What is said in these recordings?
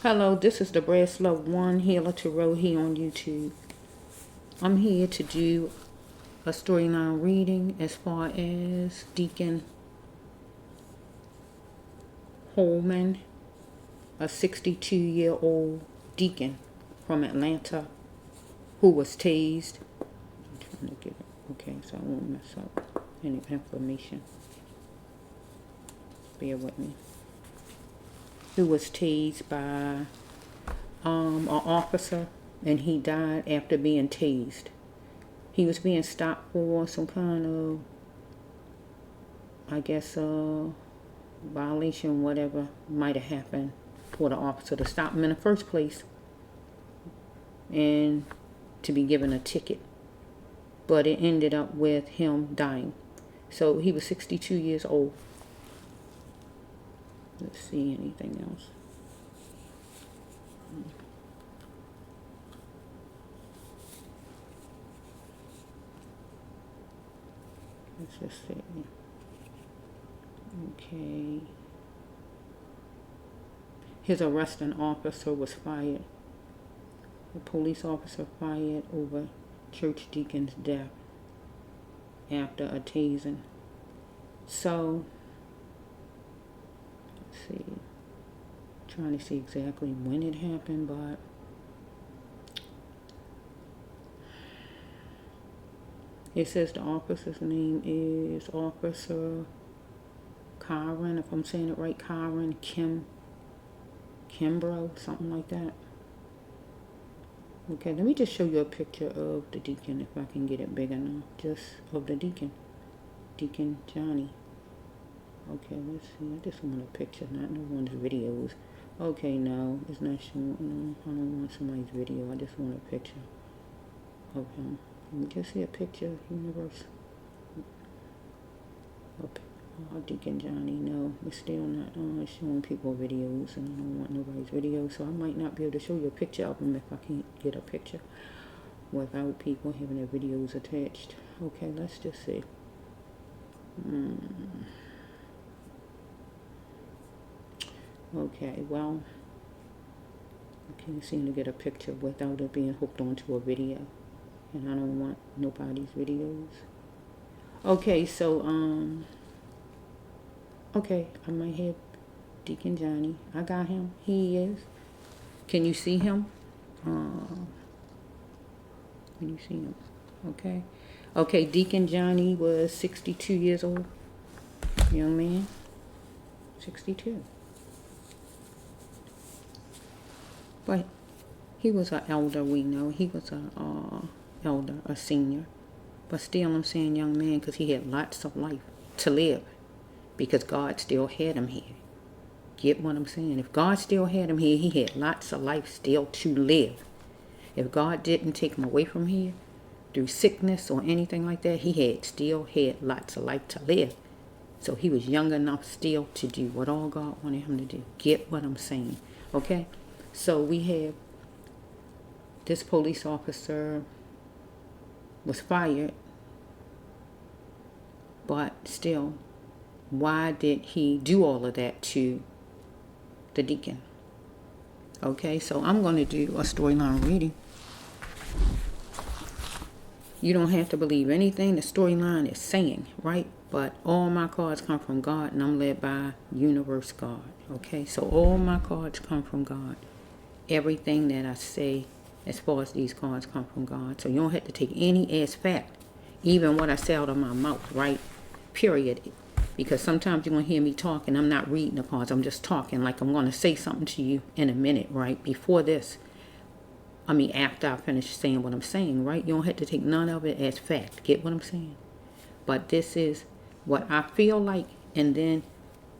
Hello, this is the Brass Love One Healer Tarot here on YouTube. I'm here to do a storyline reading as far as Deacon Hollman, a 62-year-old deacon from Atlanta who was tased. I'm trying to get it. Okay, so I won't mess up any information. Bear with me. Who was tased by an officer, and he died after being tased. He was being stopped for some kind of, I guess, violation, whatever might have happened for the officer to stop him in the first place and to be given a ticket. But it ended up with him dying. So he was 62 years old. Let's see anything else. Let's just see. Okay. His arresting officer was fired. The police officer fired over church deacon's death after a tasing. So, let's see. Trying to see exactly when it happened, but it says the officer's name is Officer Kiran, if I'm saying it right, Kiran Kimbrough, something like that. Okay, let me just show you a picture of the deacon, if I can get it big enough, just of the deacon, Deacon Johnny. Okay, let's see, I just want a picture, not no one's videos. Okay, no, it's not showing, no, I don't want somebody's video, I just want a picture of him. Let me just see a picture of universe. Okay. Oh, Deacon Johnny, no, we're still not showing people videos, and I don't want nobody's video, so I might not be able to show you a picture of him if I can't get a picture without people having their videos attached. Okay, let's just see. Okay, well, I can't seem to get a picture without it being hooked onto a video, and I don't want nobody's videos. Okay, so, okay, I might have Deacon Johnny. I got him. He is. Can you see him? Can you see him? Okay. Okay, Deacon Johnny was 62 years old. Young man. 62. But he was an elder, we know. He was a elder, a senior. But still, I'm saying young man because he had lots of life to live. Because God still had him here. Get what I'm saying? If God still had him here, he had lots of life still to live. If God didn't take him away from here through sickness or anything like that, he still had lots of life to live. So he was young enough still to do what all God wanted him to do. Get what I'm saying? Okay? So we have this police officer was fired, but still, why did he do all of that to the deacon? Okay, so I'm going to do a storyline reading. You don't have to believe anything the storyline is saying, right? But all my cards come from God, and I'm led by Universe God. Okay, so all my cards come from God. Everything that I say as far as these cards come from God. So you don't have to take any as fact. Even what I say out of my mouth, right? Period. Because sometimes you're going to hear me talk and I'm not reading the cards. I'm just talking like I'm going to say something to you in a minute, right? Before this. I mean, after I finish saying what I'm saying, right? You don't have to take none of it as fact. Get what I'm saying? But this is what I feel like, and then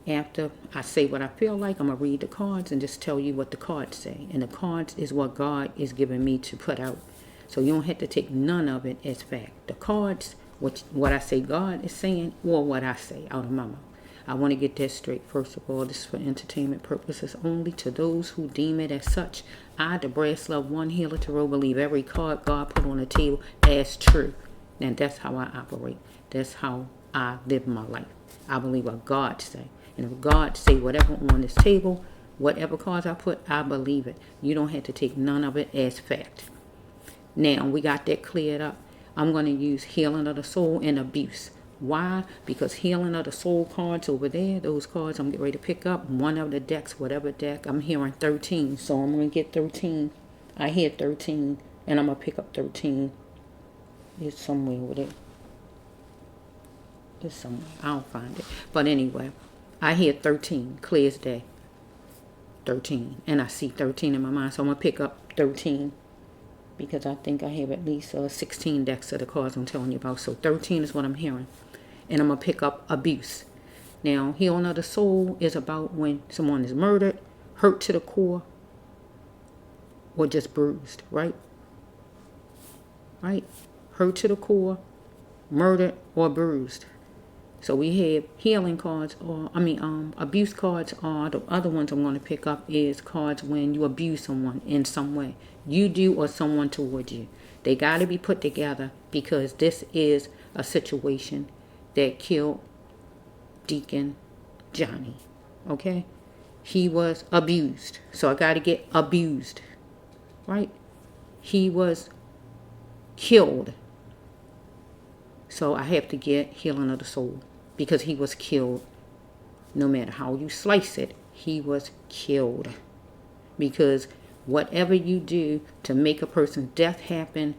after I say what I feel like, I'm going to read the cards and just tell you what the cards say. And the cards is what God is giving me to put out. So you don't have to take none of it as fact. The cards, what I say God is saying, or what I say out of my mouth. I want to get that straight. First of all, this is for entertainment purposes only. To those who deem it as such, I, the Brass Love One Healer Tarot, believe every card God put on the table as true. And that's how I operate. That's how I live my life. I believe what God say. And if God say whatever on this table, Whatever cards I put, I believe it. You don't have to take none of it as fact. Now, we got that cleared up. I'm going to use healing of the soul and abuse. Why? Because healing of the soul cards over there, those cards I'm getting ready to pick up, one of the decks, whatever deck, I'm hearing 13. So I'm going to get 13. I hear 13, and I'm going to pick up 13. It's somewhere with it. It's somewhere. I'll find it. But anyway, I hear 13, clear as day. 13. And I see 13 in my mind. So I'm going to pick up 13. Because I think I have at least 16 decks of the cards I'm telling you about. So 13 is what I'm hearing. And I'm going to pick up abuse. Now, healing of the soul is about when someone is murdered, hurt to the core, or just bruised, right? Right? Hurt to the core, murdered, or bruised. So we have healing cards, abuse cards, or the other ones I'm going to pick up is cards when you abuse someone in some way. You do or someone towards you. They got to be put together because this is a situation that killed Deacon Johnny. Okay? He was abused. So I got to get abused. Right? He was killed. So I have to get healing of the soul. Because he was killed. No matter how you slice it, he was killed. Because whatever you do to make a person's death happen,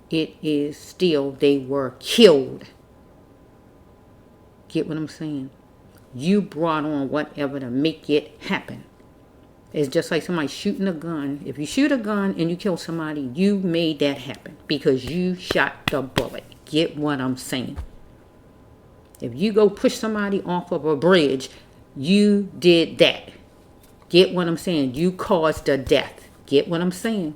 it is still they were killed. Get what I'm saying? You brought on whatever to make it happen. It's just like somebody shooting a gun. If you shoot a gun and you kill somebody, you made that happen because you shot the bullet. Get what I'm saying? If you go push somebody off of a bridge, you did that. Get what I'm saying? You caused the death. Get what I'm saying?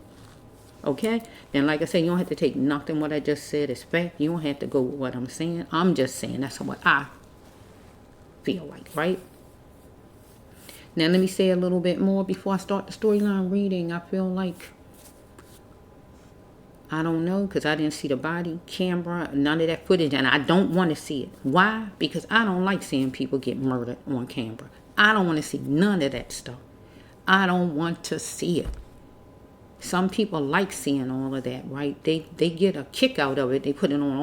Okay? Then like I said, you don't have to take nothing what I just said as fact. You don't have to go with what I'm saying. I'm just saying that's what I feel like, right? Now let me say a little bit more before I start the storyline reading. I feel like, I don't know, because I didn't see the body, camera, none of that footage, and I don't want to see it. Why? Because I don't like seeing people get murdered on camera. I don't want to see none of that stuff. I don't want to see it. Some people like seeing all of that, right? They get a kick out of it. They put it on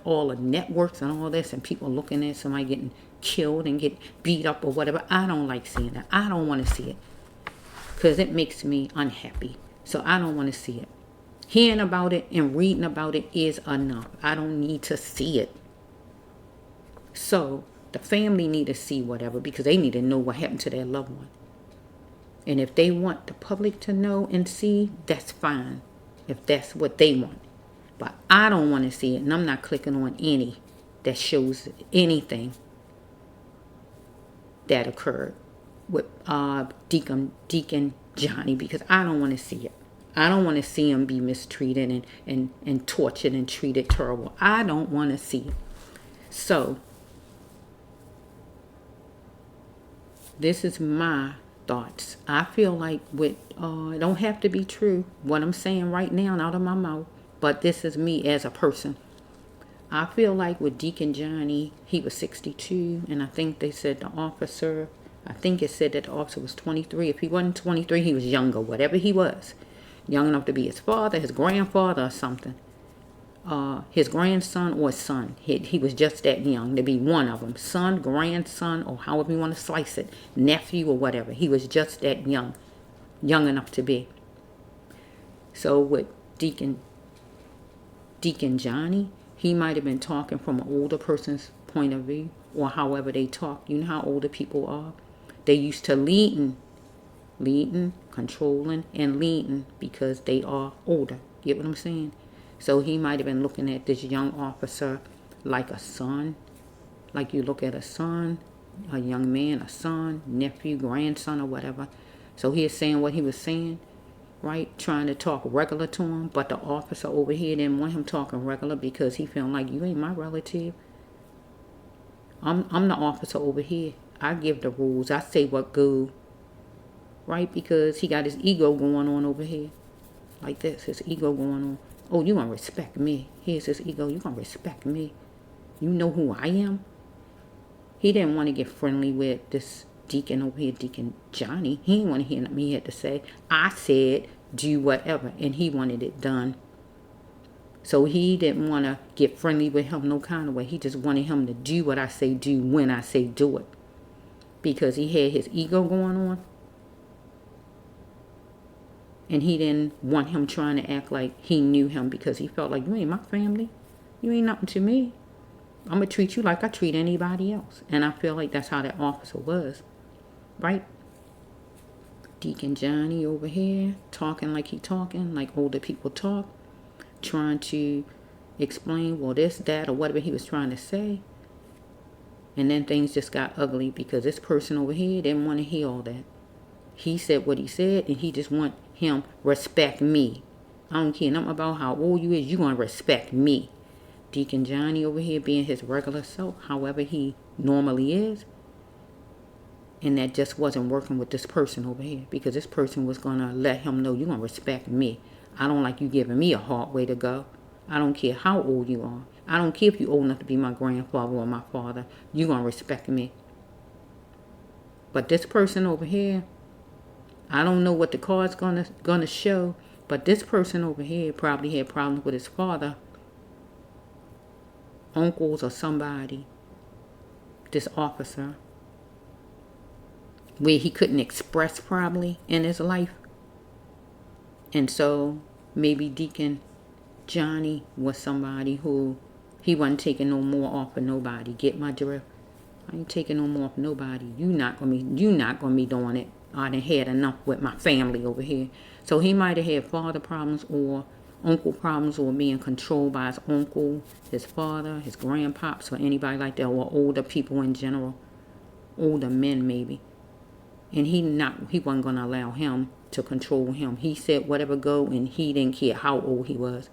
all the networks and all this, and people looking at somebody getting killed and get beat up or whatever. I don't like seeing that. I don't want to see it because it makes me unhappy. So I don't want to see it. Hearing about it and reading about it is enough. I don't need to see it. So the family need to see whatever because they need to know what happened to their loved one. And if they want the public to know and see, that's fine. If that's what they want. But I don't want to see it. And I'm not clicking on any that shows anything that occurred with Deacon Johnny because I don't want to see it. I don't want to see him be mistreated and tortured and treated terrible. I don't want to see it. So, this is my thoughts. I feel like it don't have to be true what I'm saying right now out of my mouth, but this is me as a person. I feel like with Deacon Johnny, he was 62, and I think they said the officer, I think it said that the officer was 23. If he wasn't 23, he was younger, whatever he was. Young enough to be his father, his grandfather, or something. His grandson or son. He was just that young to be one of them. Son, grandson, or however you want to slice it. Nephew or whatever. He was just that young. Young enough to be. So with Deacon Johnny, he might have been talking from an older person's point of view. Or however they talk. You know how older people are? They used to leading, controlling, and leading because they are older. Get what I'm saying? So he might have been looking at this young officer like a son. Like you look at a son, a young man, a son, nephew, grandson, or whatever. So he is saying what he was saying, right? Trying to talk regular to him. But the officer over here didn't want him talking regular because he felt like, you ain't my relative. I'm the officer over here. I give the rules. I say what go. Right? Because he got his ego going on over here. Like this. His ego going on. Oh, you gonna respect me. Here's his ego. You gonna respect me. You know who I am? He didn't want to get friendly with this Deacon over here, Deacon Johnny, he didn't want to hear nothing he had to say. I said, do whatever, and he wanted it done. So he didn't want to get friendly with him no kind of way. He just wanted him to do what I say do when I say do it. Because he had his ego going on. And he didn't want him trying to act like he knew him, because he felt like, you ain't my family. You ain't nothing to me. I'm going to treat you like I treat anybody else. And I feel like that's how that officer was. Right? Deacon Johnny over here talking like he talking, like older people talk. Trying to explain, well, this, that, or whatever he was trying to say. And then things just got ugly because this person over here didn't want to hear all that. He said what he said, and he just want him respect me. I don't care nothing about how old you is. You going to respect me. Deacon Johnny over here being his regular self, however he normally is. And that just wasn't working with this person over here, because this person was going to let him know, you're going to respect me. I don't like you giving me a hard way to go. I don't care how old you are. I don't care if you're old enough to be my grandfather or my father. You're going to respect me. But this person over here, I don't know what the card's gonna show, but this person over here probably had problems with his father, uncles, or somebody, this officer, where he couldn't express probably in his life. And so maybe Deacon Johnny was somebody who he wasn't taking no more off of nobody. Get my drift? I ain't taking no more off nobody. You not gonna be doing it. I done had enough with my family over here. So he might have had father problems or uncle problems, or being controlled by his uncle, his father, his grandpops, or anybody like that, or older people in general, older men maybe. And he wasn't gonna allow him to control him. He said whatever go, and he didn't care how old he was,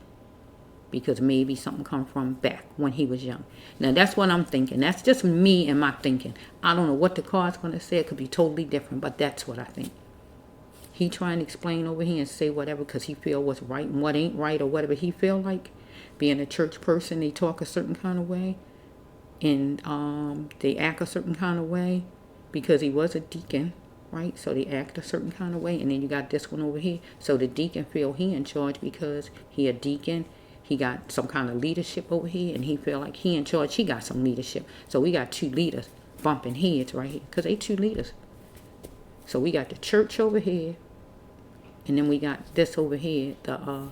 because maybe something come from back when he was young. Now that's what I'm thinking. That's just me and my thinking. I don't know what the card's gonna say. It could be totally different, but that's what I think. He trying to explain over here and say whatever because he feel what's right and what ain't right, or whatever he feel like. Being a church person, they talk a certain kind of way, and they act a certain kind of way because he was a deacon. Right, so they act a certain kind of way, and then you got this one over here. So the deacon feel he in charge because he a deacon. He got some kind of leadership over here, and he feel like he in charge. He got some leadership. So we got two leaders bumping heads right here, because they two leaders. So we got the church over here, and then we got this over here, the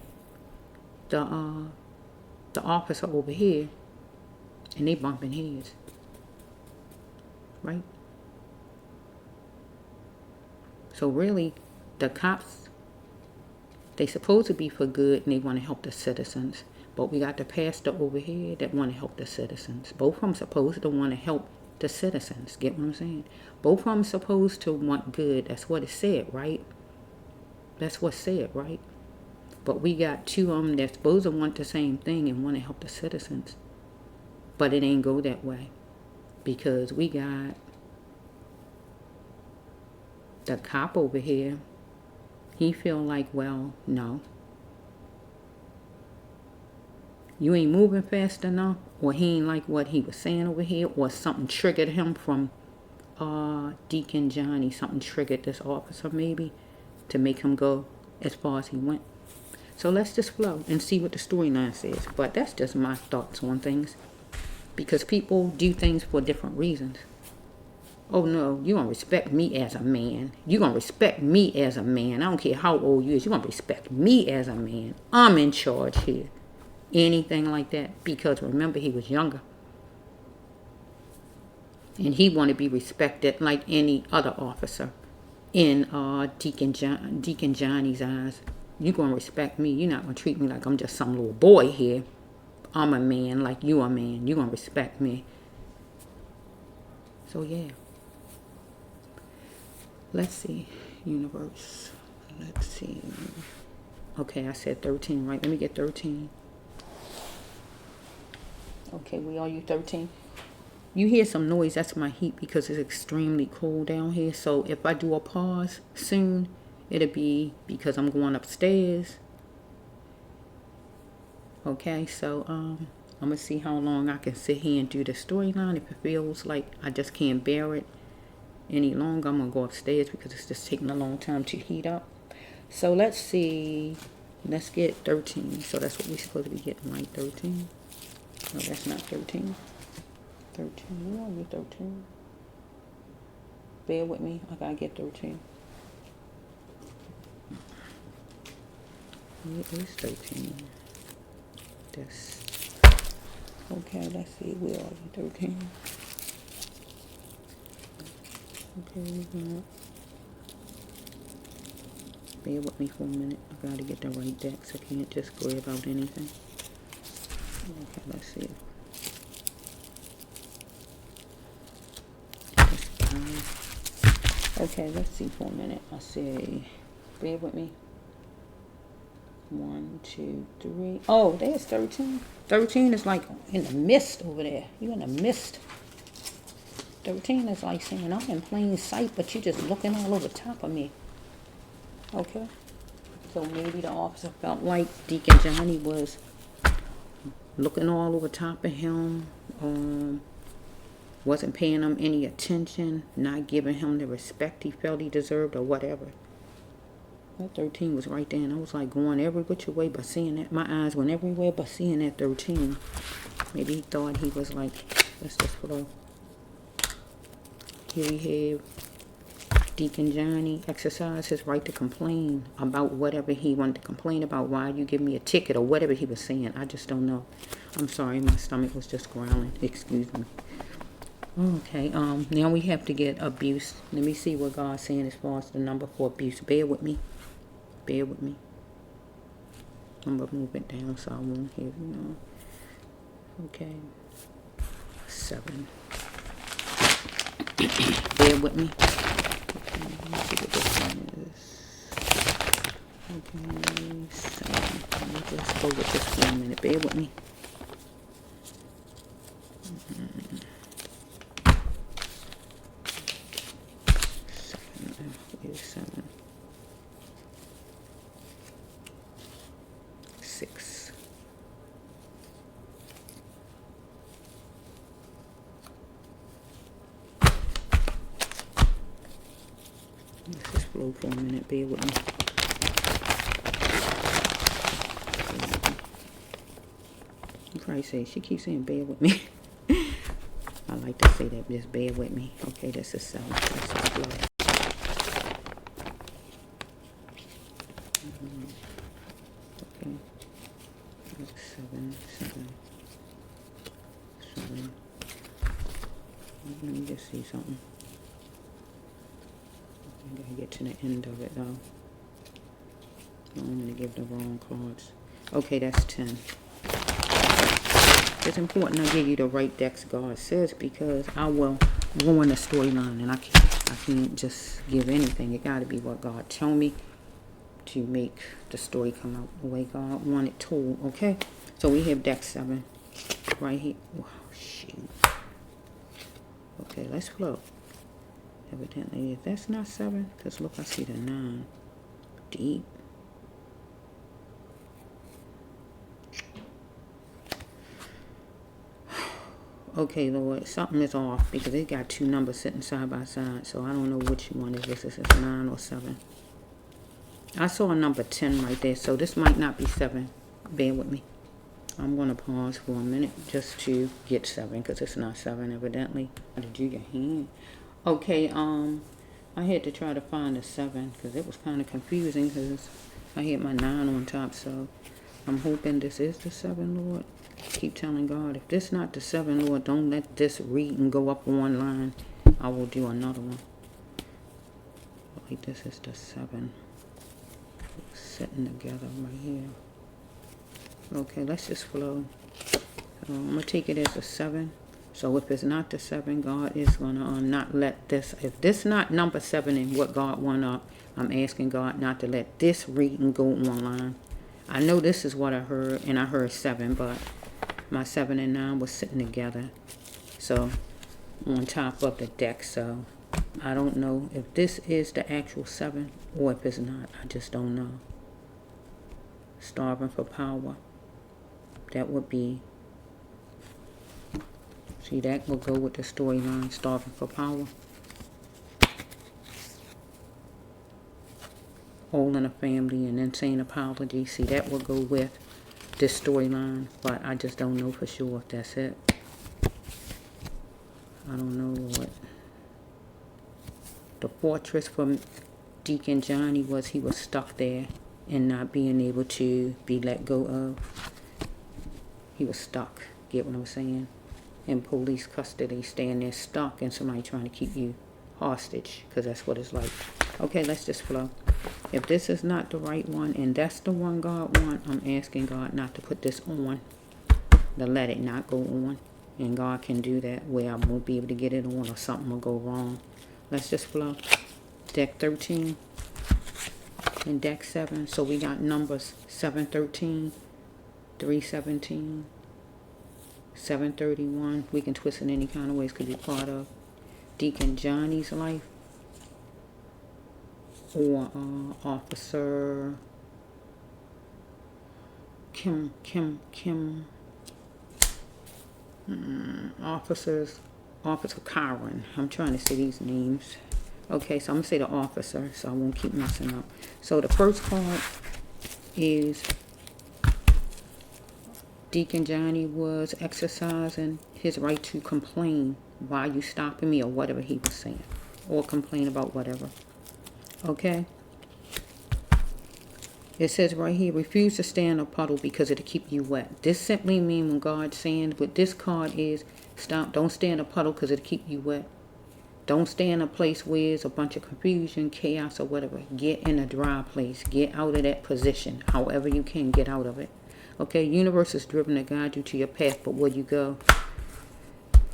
officer over here, and they bumping heads. Right? So really, the cops, they supposed to be for good, and they want to help the citizens. But we got the pastor over here that want to help the citizens. Both of them supposed to want to help the citizens. Get what I'm saying? Both of them supposed to want good. That's what it said, right? That's what's said, right? But we got two of them that's supposed to want the same thing and want to help the citizens. But it ain't go that way. Because we got the cop over here. He feel like, well, no. You ain't moving fast enough, or he ain't like what he was saying over here, or something triggered him from Deacon Johnny. Something triggered this officer maybe to make him go as far as he went. So let's just flow and see what the storyline says. But that's just my thoughts on things, because people do things for different reasons. Oh no, you're going to respect me as a man. You're going to respect me as a man. I don't care how old you is. You're going to respect me as a man. I'm in charge here. Anything like that. Because remember, he was younger. And he wanted to be respected like any other officer in Deacon Johnny's eyes. You're going to respect me. You're not going to treat me like I'm just some little boy here. I'm a man like you a man. You're going to respect me. So yeah. Let's see, universe. Let's see. Okay, I said 13, right? Let me get 13. Okay, we all you 13. You hear some noise, that's my heat, because it's extremely cold down here. So if I do a pause soon, it'll be because I'm going upstairs. Okay, so I'm going to see how long I can sit here and do the storyline. If it feels like I just can't bear it, any longer. I'm going to go upstairs because it's just taking a long time to heat up. So let's see. Let's get 13. So that's what we're supposed to be getting, right? 13. No, that's not 13. 13. Where are you, 13? Bear with me. I got to get 13. It is 13. This. Okay, let's see. Where are you? 13. Okay, bear with me for a minute. I gotta get the right decks. I can't just grab out anything. Okay, let's see. Okay, let's see for a minute. I say, bear with me. 1, 2, 3. Oh, there's 13. 13 is like in the mist over there. You in the mist. 13 is like saying, I'm in plain sight, but you're just looking all over top of me. Okay. So maybe the officer felt like Deacon Johnny was looking all over top of him. Wasn't paying him any attention. Not giving him the respect he felt he deserved or whatever. That 13 was right there, and I was like going every which way but seeing that. My eyes went everywhere but seeing that 13. Maybe he thought he was like, let's just flow. Here we have Deacon Johnny exercise his right to complain about whatever he wanted to complain about. Why you give me a ticket or whatever he was saying. I just don't know. I'm sorry, my stomach was just growling. Excuse me. Okay, now we have to get abuse. Let me see what God's saying as far as the number for abuse. Bear with me. Bear with me. I'm going to move it down so I won't hear, Okay. 7. Bear with me. Okay, let me see what this one is. Okay, 7. Let me just go with this for a minute. Bear with me. 7. 6. Let's just flow for a minute. Bear with me. You probably say, she keeps saying bear with me. I like to say that, just bear with me. Okay, that's a 7. That's just flow. Okay. 7. Let me just see something. I gotta get to the end of it though. I don't want to give the wrong cards. Okay, that's 10. It's important I give you the right decks God says, because I will ruin the storyline, and I can't just give anything. It got to be what God told me to make the story come out the way God wanted told. Okay, so we have deck 7 right here. Oh shoot. Okay, let's flow. Evidently, if that's not 7, because look, I see the 9. Deep. Okay, Lord, something is off because it got 2 numbers sitting side by side, so I don't know which one is this. Is 9 or 7? I saw a number 10 right there, so this might not be 7. Bear with me. I'm going to pause for a minute just to get 7 because it's not 7 evidently. How to do your hand? Okay, I had to try to find a 7 because it was kind of confusing because I had my 9 on top, so I'm hoping this is the 7, Lord. Keep telling God, if this not the 7, Lord, don't let this read and go up one line. I will do another one. Like this is the 7. Sitting together right here. Okay, let's just flow. I'm going to take it as a 7. So if it's not the 7, God is going to not let this. If this not number 7 in what God want up, I'm asking God not to let this read and go on one line. I know this is what I heard, and I heard 7, but my 7 and 9 was sitting together. So on top of the deck. So I don't know if this is the actual 7 or if it's not. I just don't know. Starving for power. That would be, see, that will go with the storyline, starving for power. all in a family and then saying apology. See, that will go with this storyline, but I just don't know for sure if that's it. I don't know, Lord. The fortress for Deacon Johnny was he was stuck there and not being able to be let go of. He was stuck, get what I'm saying? In police custody, staying there stuck and somebody trying to keep you hostage, because that's what it's like. Okay, let's just flow. If this is not the right one and that's the one God wants, I'm asking God not to put this on, to let it not go on. And God can do that where I won't be able to get it on or something will go wrong. Let's just flow. Deck 13 and deck 7. So we got numbers 713, 317, 731. We can twist it any kind of ways. Could be part of Deacon Johnny's life or Officer Officer Kiran. I'm trying to say these names. Okay, so I'm going to say the officer, so I won't keep messing up. So the first card is Deacon Johnny was exercising his right to complain. Why you stopping me, or whatever he was saying, or complain about whatever. Okay. It says right here, refuse to stay in a puddle because it'll keep you wet. This simply means when God's saying with this card is, stop, don't stay in a puddle because it'll keep you wet. Don't stay in a place where there's a bunch of confusion, chaos, or whatever. Get in a dry place. Get out of that position. However you can, get out of it. Okay, universe is driven to guide you to your path, but where you go.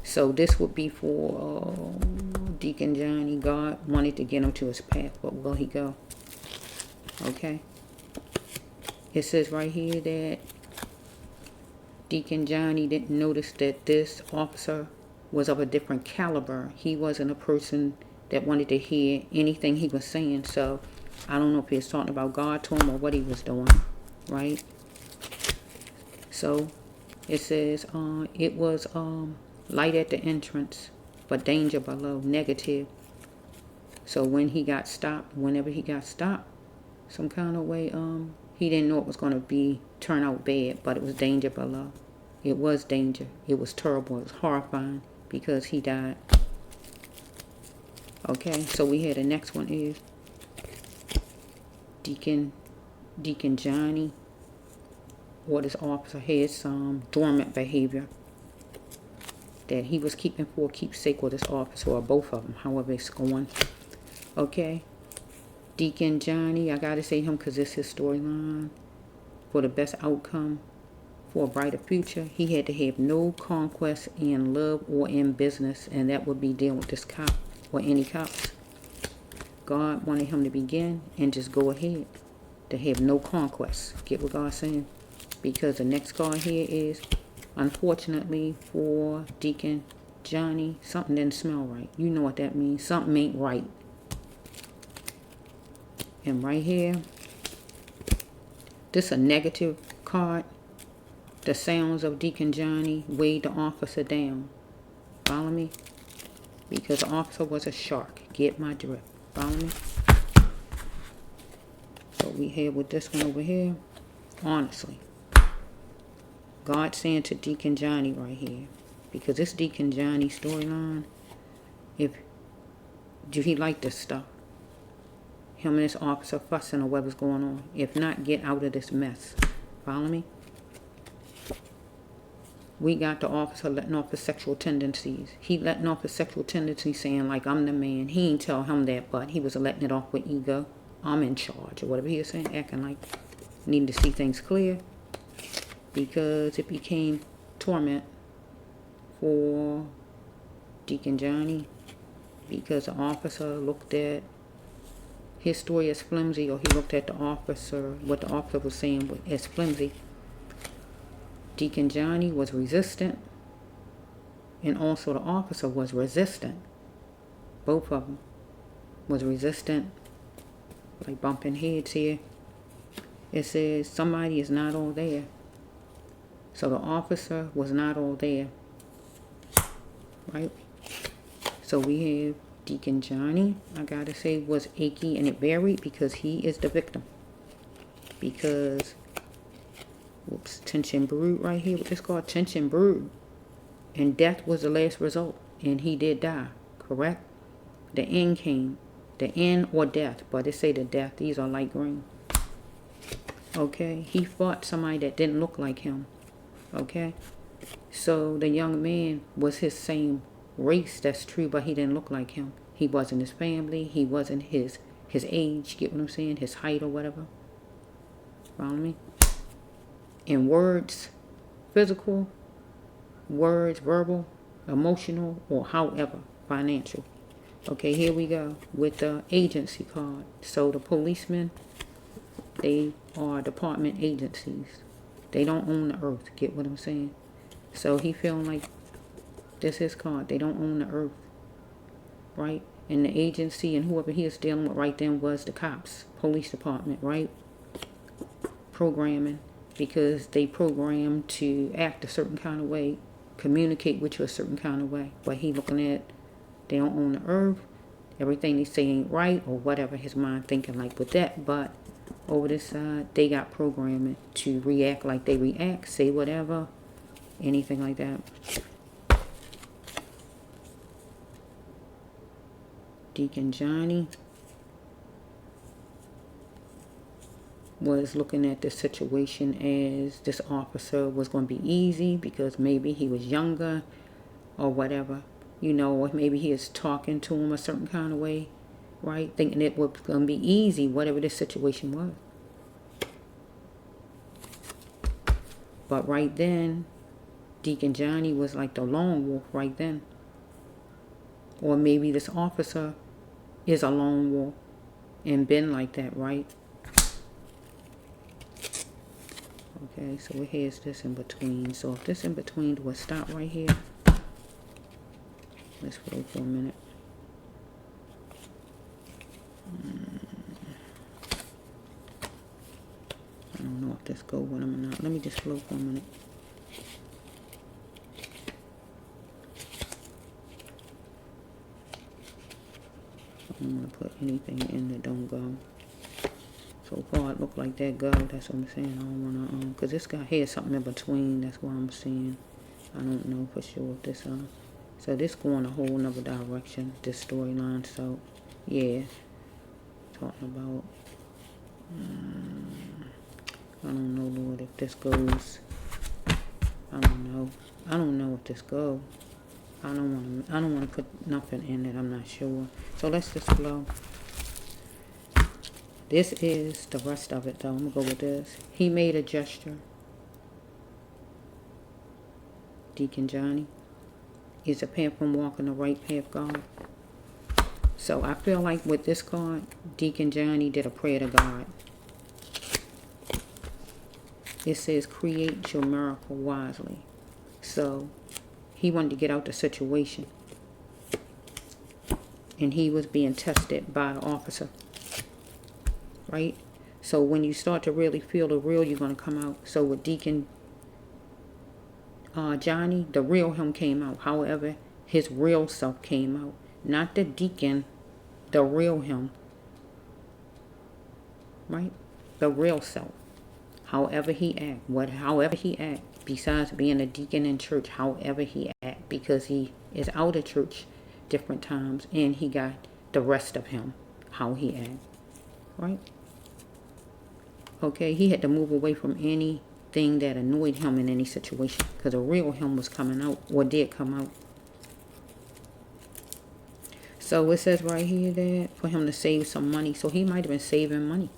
So this would be for Deacon Johnny. God wanted to get him to his path, but where he go? Okay. It says right here that Deacon Johnny didn't notice that this officer was of a different caliber. He wasn't a person that wanted to hear anything he was saying. So I don't know if he was talking about God to him or what he was doing, right? So it says it was light at the entrance, but danger below, negative. So when he got stopped, whenever he got stopped, some kind of way, he didn't know it was going to turn out bad, but it was danger below. It was danger. It was terrible. It was horrifying because he died. Okay, so we had the next one is Deacon Johnny, or this officer had some dormant behavior that he was keeping for keepsake with this officer, or both of them, however it's going. Okay. Deacon Johnny, I gotta say him because it's his storyline. For the best outcome, for a brighter future, he had to have no conquest in love or in business, and that would be dealing with this cop or any cops. God wanted him to begin and just go ahead, to have no conquest. Get what God's saying? Because the next card here is, unfortunately for Deacon Johnny, something didn't smell right. You know what that means. Something ain't right. And right here, this is a negative card. The sounds of Deacon Johnny weighed the officer down. Follow me? Because the officer was a shark. Get my drift. Follow me? So we have with this one over here. Honestly, God saying to Deacon Johnny right here, because this Deacon Johnny storyline, do he like this stuff? Him and this officer fussing or whatever's going on. If not, get out of this mess. Follow me? We got the officer letting off his sexual tendencies. He letting off his sexual tendencies saying like, I'm the man. He ain't tell him that, but he was letting it off with ego. I'm in charge or whatever he was saying, acting like needing to see things clear. Because it became torment for Deacon Johnny. Because the officer looked at his story as flimsy, or he looked at the officer, what the officer was saying as flimsy. Deacon Johnny was resistant, and also the officer was resistant. Both of them was resistant, like bumping heads here. It says somebody is not all there. So the officer was not all there, right? So we have Deacon Johnny, I gotta say, was achy and it varied because he is the victim. Because, whoops, tension brewed right here. What this called tension brewed. And death was the last result. And he did die, correct? The end came. The end or death. But it say the death. These are light green. Okay? He fought somebody that didn't look like him. Okay? So the young man was his same race. That's true, but he didn't look like him. He wasn't his family. He wasn't his age. Get what I'm saying? His height or whatever. Follow me? In words, physical, words, verbal, emotional, or however, financial. Okay, here we go with the agency card. So the policemen, they are department agencies. They don't own the earth. Get what I'm saying? So he feeling like this is his card. They don't own the earth. Right? And the agency and whoever he is dealing with right then was the cops, police department, right? Programming, because they program to act a certain kind of way, communicate with you a certain kind of way. But he looking at, they don't own the earth, everything they say ain't right, or whatever his mind thinking like with that. But over this side, they got programming to react like they react, say whatever, anything like that. Deacon Johnny was looking at this situation as this officer was going to be easy because maybe he was younger or whatever, you know, or maybe he is talking to him a certain kind of way, right? Thinking it was going to be easy, whatever this situation was. But right then, Deacon Johnny was like the lone wolf right then. Or maybe this officer is a lone wolf and been like that, right? Okay, so here's this in between. So if this in between would stop right here, let's wait for a minute. I don't know if this go with them or not. Let me just float for a minute. I don't want to put anything in that don't go. So far it look like that go. That's what I'm saying. I don't want to, because this guy here is something in between. That's what I'm saying. I don't know for sure if this, so this going a whole nother direction, this storyline. So, yeah. Talking about, I don't know, Lord, if this goes. I don't know. I don't know if this goes. I don't want to put nothing in it. I'm not sure. So let's just flow. This is the rest of it, though. I'm going to go with this. He made a gesture. Deacon Johnny is a path from walking the right path, God. So I feel like with this card, Deacon Johnny did a prayer to God. It says, create your miracle wisely. So he wanted to get out the situation. And he was being tested by the officer. Right? So when you start to really feel the real, you're going to come out. So with Deacon Johnny, the real him came out. However, his real self came out. Not the deacon, the real him. Right? The real self. However he however he act, besides being a deacon in church, however he act, because he is out of church different times, and he got the rest of him, how he act. Right? Okay, he had to move away from anything that annoyed him in any situation, because the real him was coming out, or did come out. So it says right here that for him to save some money. So he might have been saving money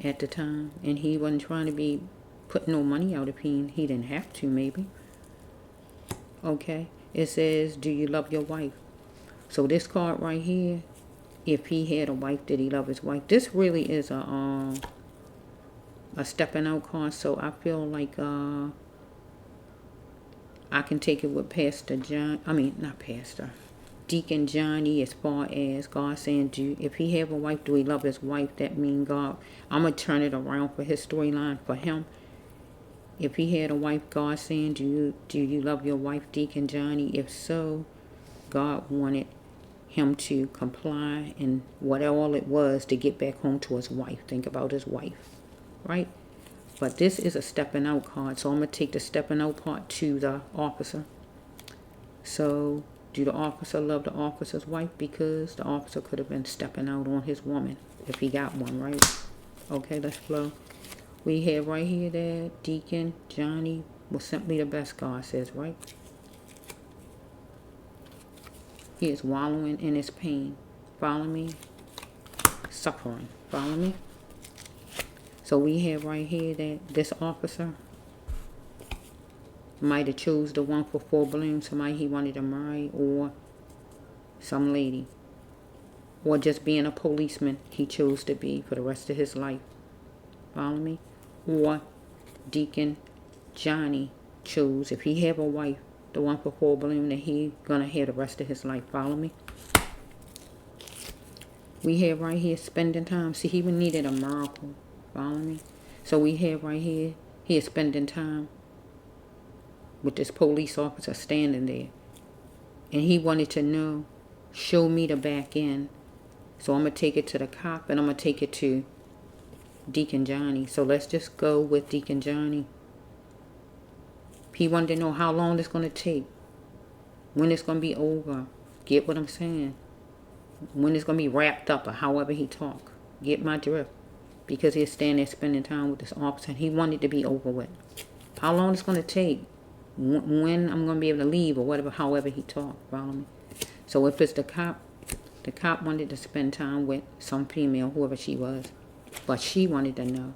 at the time, and he wasn't trying to be putting no money out if he didn't have to, maybe. Okay, it says, do you love your wife? So this card right here, if he had a wife, did he love his wife? This really is a stepping out card. So I feel like I can take it with Deacon Johnny, as far as God saying, if he have a wife, do he love his wife? That means God, I'm going to turn it around for his storyline for him. If he had a wife, God saying, do you love your wife, Deacon Johnny? If so, God wanted him to comply and what all it was to get back home to his wife. Think about his wife, right? But this is a stepping out card, so I'm going to take the stepping out part to the officer. So, do the officer love the officer's wife? Because the officer could have been stepping out on his woman if he got one, right? Okay, let's flow. We have right here that Deacon Johnny was simply the best, God says, right? He is wallowing in his pain. Follow me? Suffering. Follow me? So we have right here that this officer might have chose the one for full bloom, somebody he wanted to marry, or some lady. Or just being a policeman he chose to be for the rest of his life. Follow me? Or Deacon Johnny chose, if he have a wife, the one for full bloom that he gonna have the rest of his life. Follow me? We have right here spending time. See, he needed a miracle. Follow me? So we have right here, he is spending time with this police officer standing there. And he wanted to know, show me the back end. So I'm going to take it to the cop and I'm going to take it to Deacon Johnny. So let's just go with Deacon Johnny. He wanted to know how long it's going to take. When it's going to be over. Get what I'm saying? When it's going to be wrapped up or however he talk. Get my drift. Because he's standing there spending time with this officer. And he wanted to be over with. How long it's going to take. When I'm going to be able to leave or whatever, however he talk. Follow me? So if it's the cop wanted to spend time with some female, whoever she was. But she wanted to know,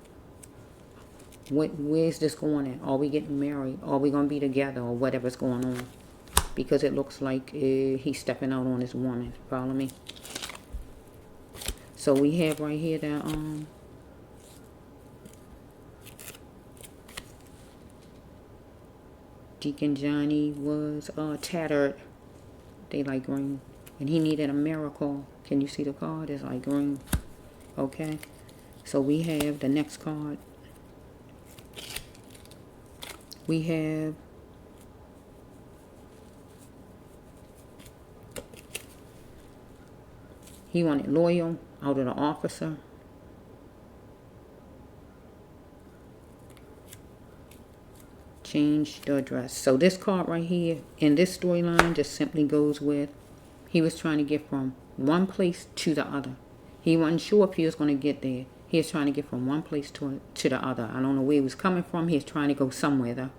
where's this going at? Are we getting married? Are we going to be together or whatever's going on? Because it looks like he's stepping out on his woman. Follow me? So we have right here that Deacon Johnny was tattered. They like green. And he needed a miracle. Can you see the card? It's like green. Okay. So we have the next card. We have he wanted loyal out of the officer. Change the address. So this card right here in this storyline just simply goes with he was trying to get from one place to the other. He wasn't sure if he was going to get there. He was trying to get from one place to the other. I don't know where he was coming from. He was trying to go somewhere though,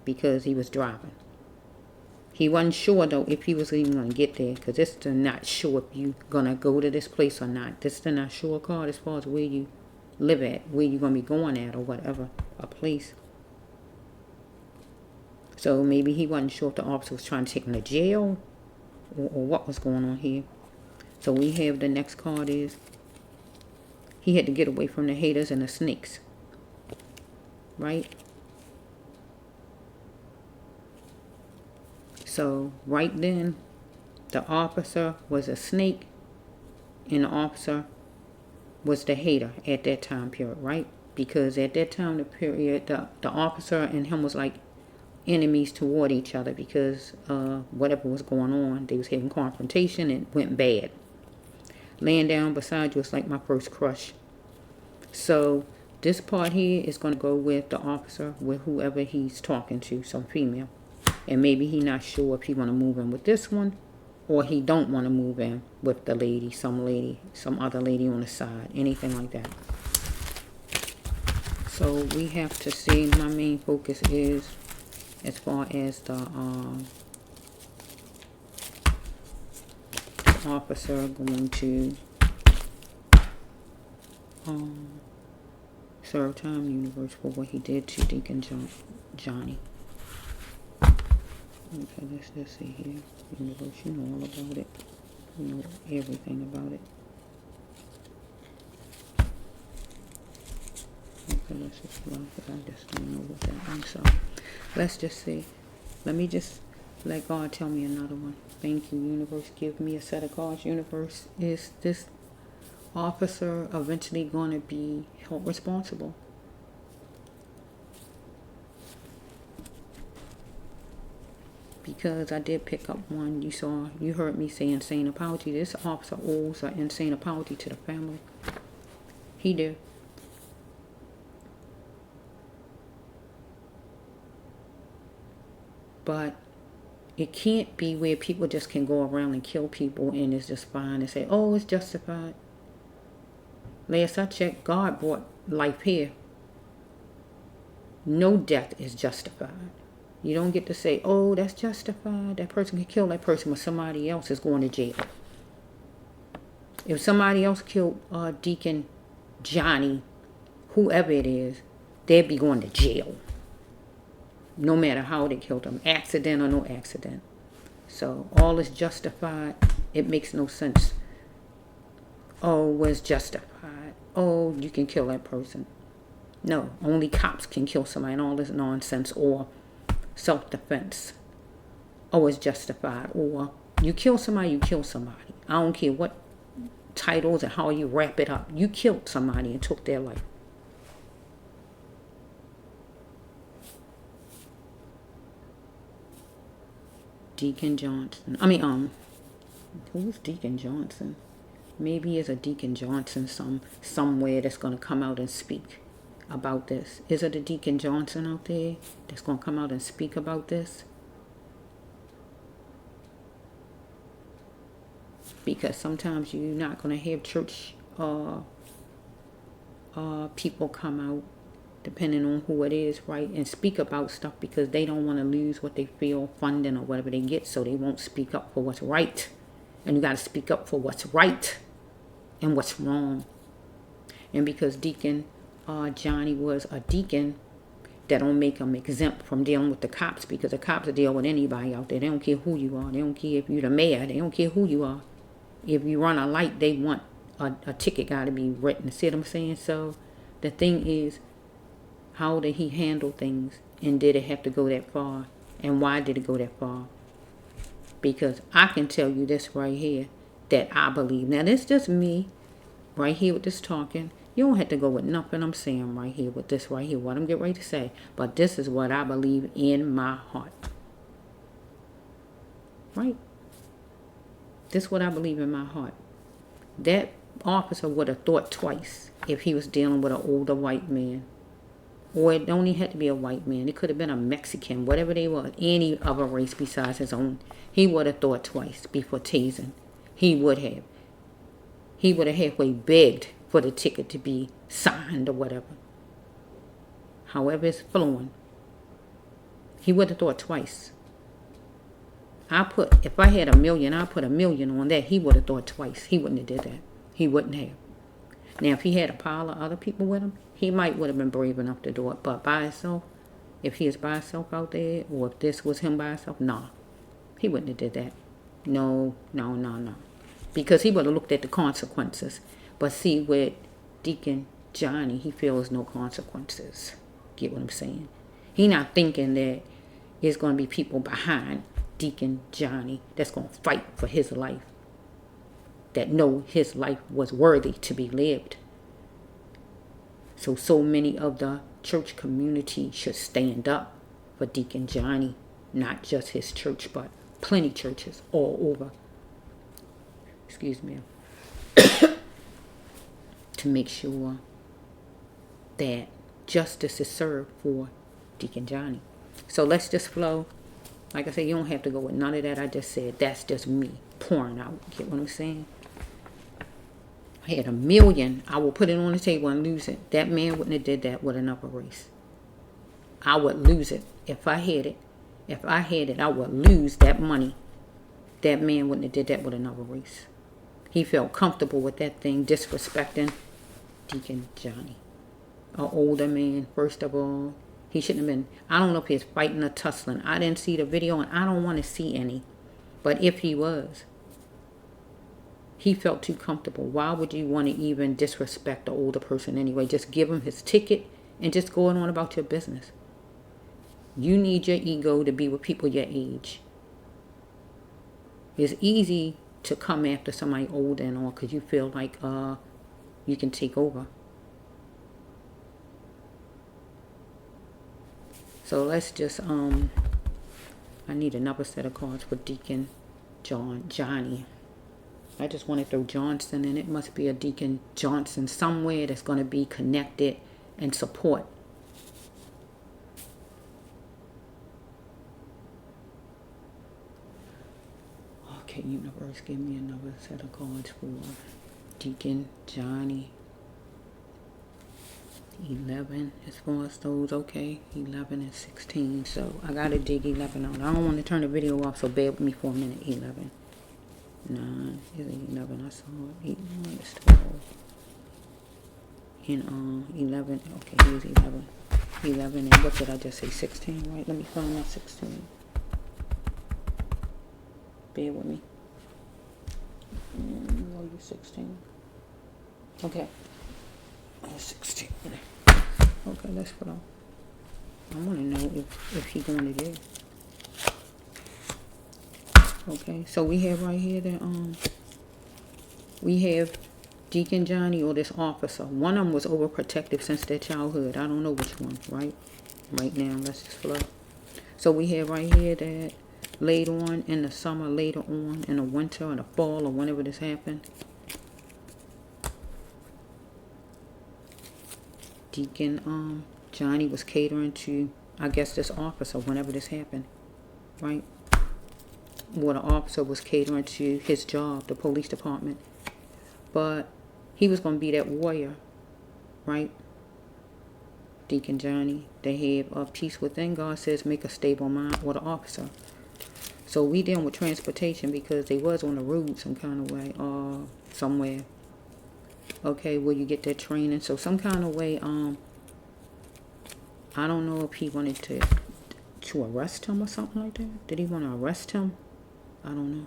because he was driving. He wasn't sure though if he was even going to get there, because this is not sure if you going to go to this place or not. This is not sure card as far as where you live at, where you're going to be going at or whatever, a place. So maybe he wasn't sure if the officer was trying to take him to jail or what was going on here. So we have the next card is he had to get away from the haters and the snakes. Right? So right then, the officer was a snake and the officer was the hater at that time period, right? Because at that time, the period, the officer and him was like enemies toward each other because whatever was going on, they was having confrontation and it went bad. Laying down beside you is like my first crush. So this part here is going to go with the officer, with whoever he's talking to, some female. And maybe he not sure if he want to move in with this one or he don't want to move in with the lady, some other lady on the side, anything like that. So we have to see, my main focus is as far as the officer going to serve time universe for what he did to Deacon Johnny. Okay, let's just see here. Universe, you know all about it. You know everything about it. Okay, let's just love it. I just don't know what that means. So let's just see. Let me just let God tell me another one. Thank you, universe. Give me a set of cards. Universe, is this officer eventually going to be held responsible? because I did pick up one. You heard me say insane apology. This officer owes an insane apology to the family. He did. But it can't be where people just can go around and kill people and it's just fine and say, oh, it's justified. Last I checked, God brought life here. No death is justified. You don't get to say, oh, that's justified. That person can kill that person, but somebody else is going to jail. If somebody else killed Deacon Johnny, whoever it is, they'd be going to jail. No matter how they killed him, accident or no accident. So all is justified. It makes no sense. Oh, was justified. Oh, you can kill that person. No, only cops can kill somebody and all this nonsense, or self-defense. Oh, it's justified. Or you kill somebody, you kill somebody. I don't care what titles and how you wrap it up. You killed somebody and took their life. Deacon Johnson. Who's Deacon Johnson? Maybe it's a Deacon Johnson somewhere that's going to come out and speak about this. Is it a Deacon Johnson out there that's going to come out and speak about this? Because sometimes you're not going to have church people come out, depending on who it is, right, and speak about stuff because they don't want to lose what they feel funding or whatever they get, so they won't speak up for what's right. And you got to speak up for what's right and what's wrong. And because Deacon Johnny was a deacon, that don't make him exempt from dealing with the cops, because the cops will deal with anybody out there. They don't care who you are. They don't care if you're the mayor. They don't care who you are. If you run a light, they want a ticket got to be written. See what I'm saying? So the thing is, how did he handle things, and did it have to go that far, and why did it go that far? Because I can tell you this right here that I believe. Now, this is just me right here with this talking. You don't have to go with nothing I'm saying right here with this right here, what I'm getting ready to say. But this is what I believe in my heart. Right? This is what I believe in my heart. That officer would have thought twice if he was dealing with an older white man. Or it only had to be a white man. It could have been a Mexican, whatever they were, any other race besides his own. He would have thought twice before tasing. He would have. He would have halfway begged for the ticket to be signed or whatever. However it's flowing. He would have thought twice. If I had $1 million, I'd put $1 million on that. He would have thought twice. He wouldn't have did that. He wouldn't have. Now, if he had a pile of other people with him, he would have been brave enough to do it. But by himself, if he is by himself out there, or if this was him by himself, nah. He wouldn't have did that. No. Because he would have looked at the consequences. But see, with Deacon Johnny, he feels no consequences. Get what I'm saying? He not thinking that there's going to be people behind Deacon Johnny that's going to fight for his life. That know his life was worthy to be lived. So many of the church community should stand up for Deacon Johnny. Not just his church, but plenty churches all over. Excuse me. To make sure that justice is served for Deacon Johnny. So let's just flow. Like I said, you don't have to go with none of that I just said. That's just me pouring out. Get what I'm saying? I had $1 million, I will put it on the table and lose it. That man wouldn't have did that with another race. I would lose it if I had it. If I had it, I would lose that money. That man wouldn't have did that with another race. He felt comfortable with that thing, disrespecting Deacon Johnny. An older man, first of all. He shouldn't have been, I don't know if he was fighting or tussling. I didn't see the video and I don't want to see any. But if he was, he felt too comfortable. Why would you want to even disrespect the older person anyway? Just give him his ticket and just go on about your business. You need your ego to be with people your age. It's easy to come after somebody older and all because you feel like you can take over. So let's just I need another set of cards for Deacon Johnny. I just want to throw Johnson in. It must be a Deacon Johnson somewhere that's going to be connected and support. Okay, universe, give me another set of cards for Deacon Johnny. 11 as far as those. Okay, 11 and 16. So I gotta dig 11 out. I don't want to turn the video off, so bear with me for a minute. 11. 9 is 11. I saw it. 8, 9 is 12. And 11. Okay, here's 11. 11 and what did I just say? 16, right? Let me find that 16. Bear with me. Are you 16? Okay. 16. Okay, let's put on. I want to know if he going to jail. Okay, so we have right here that we have Deacon Johnny or this officer. One of them was overprotective since their childhood. I don't know which one, right? Right now, let's just flow. So we have right here that later on in the summer, later on in the winter or the fall or whenever this happened, Deacon Johnny was catering to, I guess, this officer whenever this happened, right? Well, the officer was catering to his job, the police department. But he was going to be that warrior, right? Deacon Johnny, the head of peace within. God says make a stable mind, or the officer. So we dealing with transportation because they was on the road some kind of way or somewhere. Okay, where you get that training. So some kind of way, I don't know if he wanted to arrest him or something like that. Did he want to arrest him? I don't know.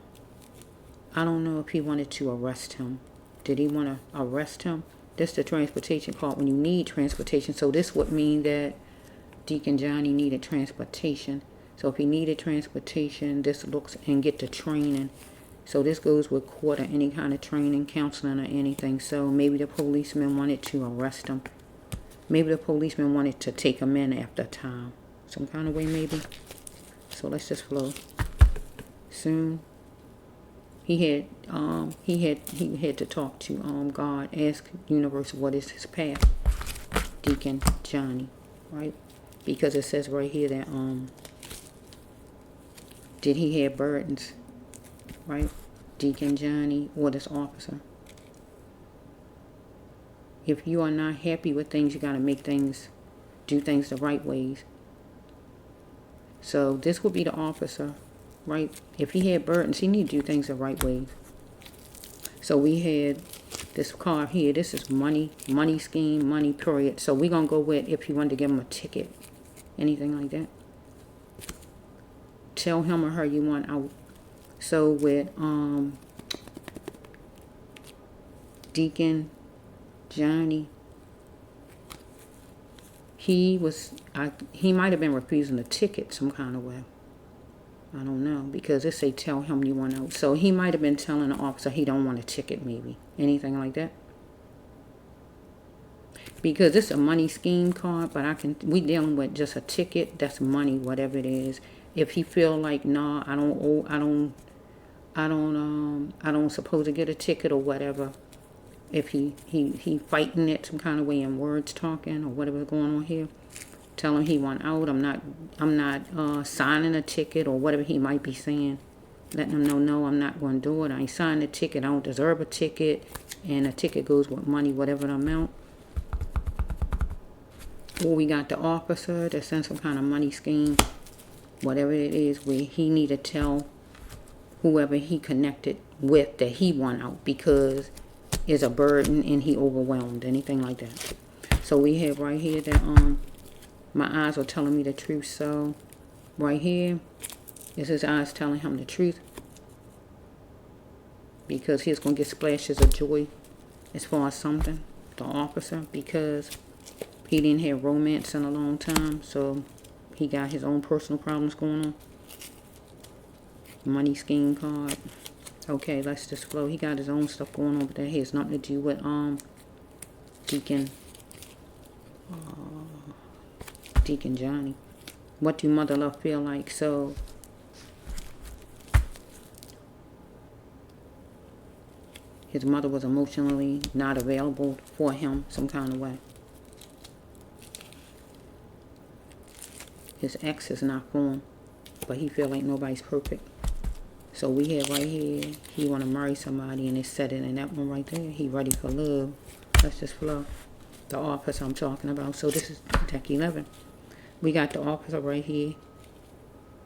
I don't know if he wanted to arrest him. Did he want to arrest him? This is the transportation part when you need transportation. So this would mean that Deacon Johnny needed transportation. So if he needed transportation, this looks and get the training. So this goes with court or any kind of training, counseling or anything. So maybe the policeman wanted to arrest him. Maybe the policeman wanted to take him in after a time. Some kind of way maybe. So let's just flow. Soon he had to talk to God, ask universe what is his path. Deacon Johnny, right? Because it says right here that did he have burdens? Right? Deacon Johnny or this officer. If you are not happy with things, you got to do things the right ways. So this would be the officer, right? If he had burdens, he need to do things the right ways. So we had this card here. This is money scheme, money period. So we're going to go with if you wanted to give him a ticket, anything like that. Tell him or her you want out. So with Deacon Johnny, he might have been refusing a ticket some kind of way. I don't know, because it say tell him you want out. So he might have been telling the officer he don't want a ticket, maybe. Anything like that. Because it's a money scheme card, but we dealing with just a ticket. That's money, whatever it is. If he feel like, nah, I don't supposed to get a ticket or whatever. If he fighting it some kind of way in words, talking or whatever's going on here, tell him he want out. I'm not signing a ticket or whatever he might be saying. Letting him know, no, I'm not going to do it. I ain't signing a ticket. I don't deserve a ticket. And a ticket goes with money, whatever the amount. Or we got the officer that's in some kind of money scheme, whatever it is, where he need to tell whoever he connected with that he want out because it's a burden and he overwhelmed, anything like that. So we have right here that my eyes are telling me the truth. So right here is his eyes telling him the truth, because he's going to get splashes of joy as far as something, the officer, because he didn't have romance in a long time. So he got his own personal problems going on. Money scheme card. Okay, let's just flow. He got his own stuff going on, but that has nothing to do with Deacon Johnny. What do mother love feel like? So His mother was emotionally not available for him some kind of way. His ex is not for him, but he feel like nobody's perfect. So we have right here, he want to marry somebody, and it's set it in that one right there. He ready for love. Let's just flow. The officer I'm talking about. So this is deck 11. We got the officer right here.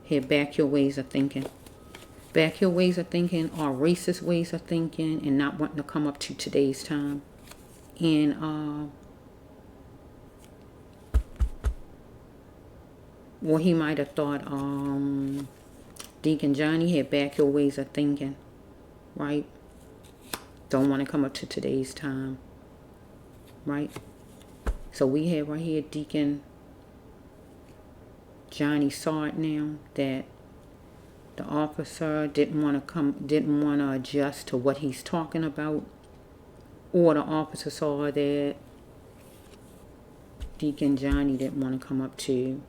Here, back your ways of thinking. Back your ways of thinking are racist ways of thinking and not wanting to come up to today's time. And well, he might have thought Deacon Johnny had back your ways of thinking, right? Don't want to come up to today's time, right? So we have right here Deacon Johnny saw it now that the officer didn't want to adjust to what he's talking about, or the officer saw that Deacon Johnny didn't want to come up to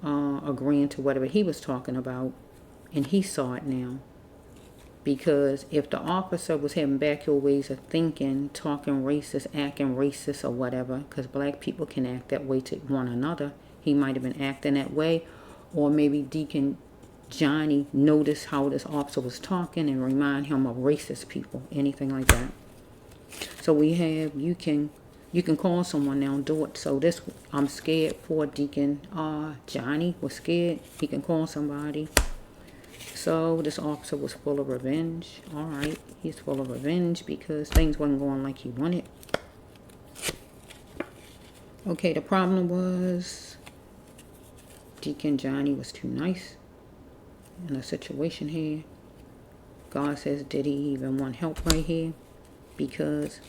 agreeing to whatever he was talking about, and he saw it now. Because if the officer was having back your ways of thinking, talking racist, acting racist or whatever, because black people can act that way to one another, he might have been acting that way. Or maybe Deacon Johnny noticed how this officer was talking and remind him of racist people, anything like that. So we have, you can call someone now and do it. So this, I'm scared for Deacon Johnny was scared. He can call somebody. So this officer was full of revenge. All right, he's full of revenge because things wasn't going like he wanted. Okay, the problem was Deacon Johnny was too nice in a situation here. God says, did he even want help right here? Because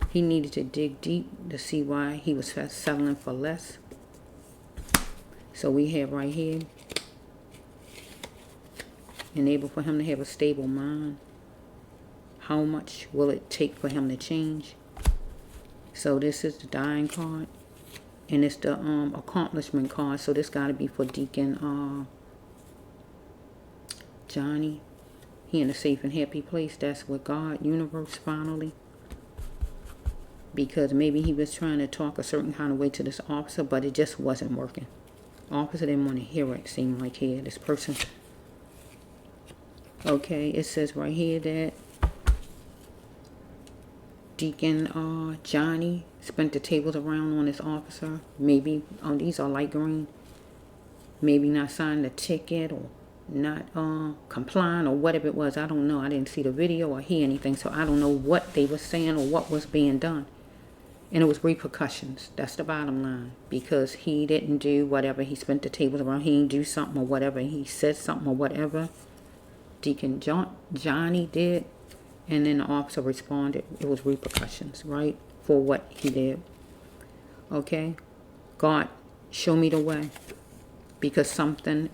he needed to dig deep to see why he was settling for less. So we have right here, enable for him to have a stable mind. How much will it take for him to change? So this is the dying card. And it's the accomplishment card. So this got to be for Deacon Johnny. He in a safe and happy place. That's with God, universe, finally. Because maybe he was trying to talk a certain kind of way to this officer, but it just wasn't working. Officer didn't want to hear it, seemed like here, this person. Okay, it says right here that Deacon Johnny spent the tables around on this officer. Maybe, these are light green. Maybe not signing the ticket or not complying or whatever it was. I don't know. I didn't see the video or hear anything, so I don't know what they were saying or what was being done. And it was repercussions. That's the bottom line. Because he didn't do whatever. He spent the tables around. He didn't do something or whatever. He said something or whatever. Deacon Johnny did. And then the officer responded. It was repercussions, right? For what he did. Okay? God, show me the way. Because something...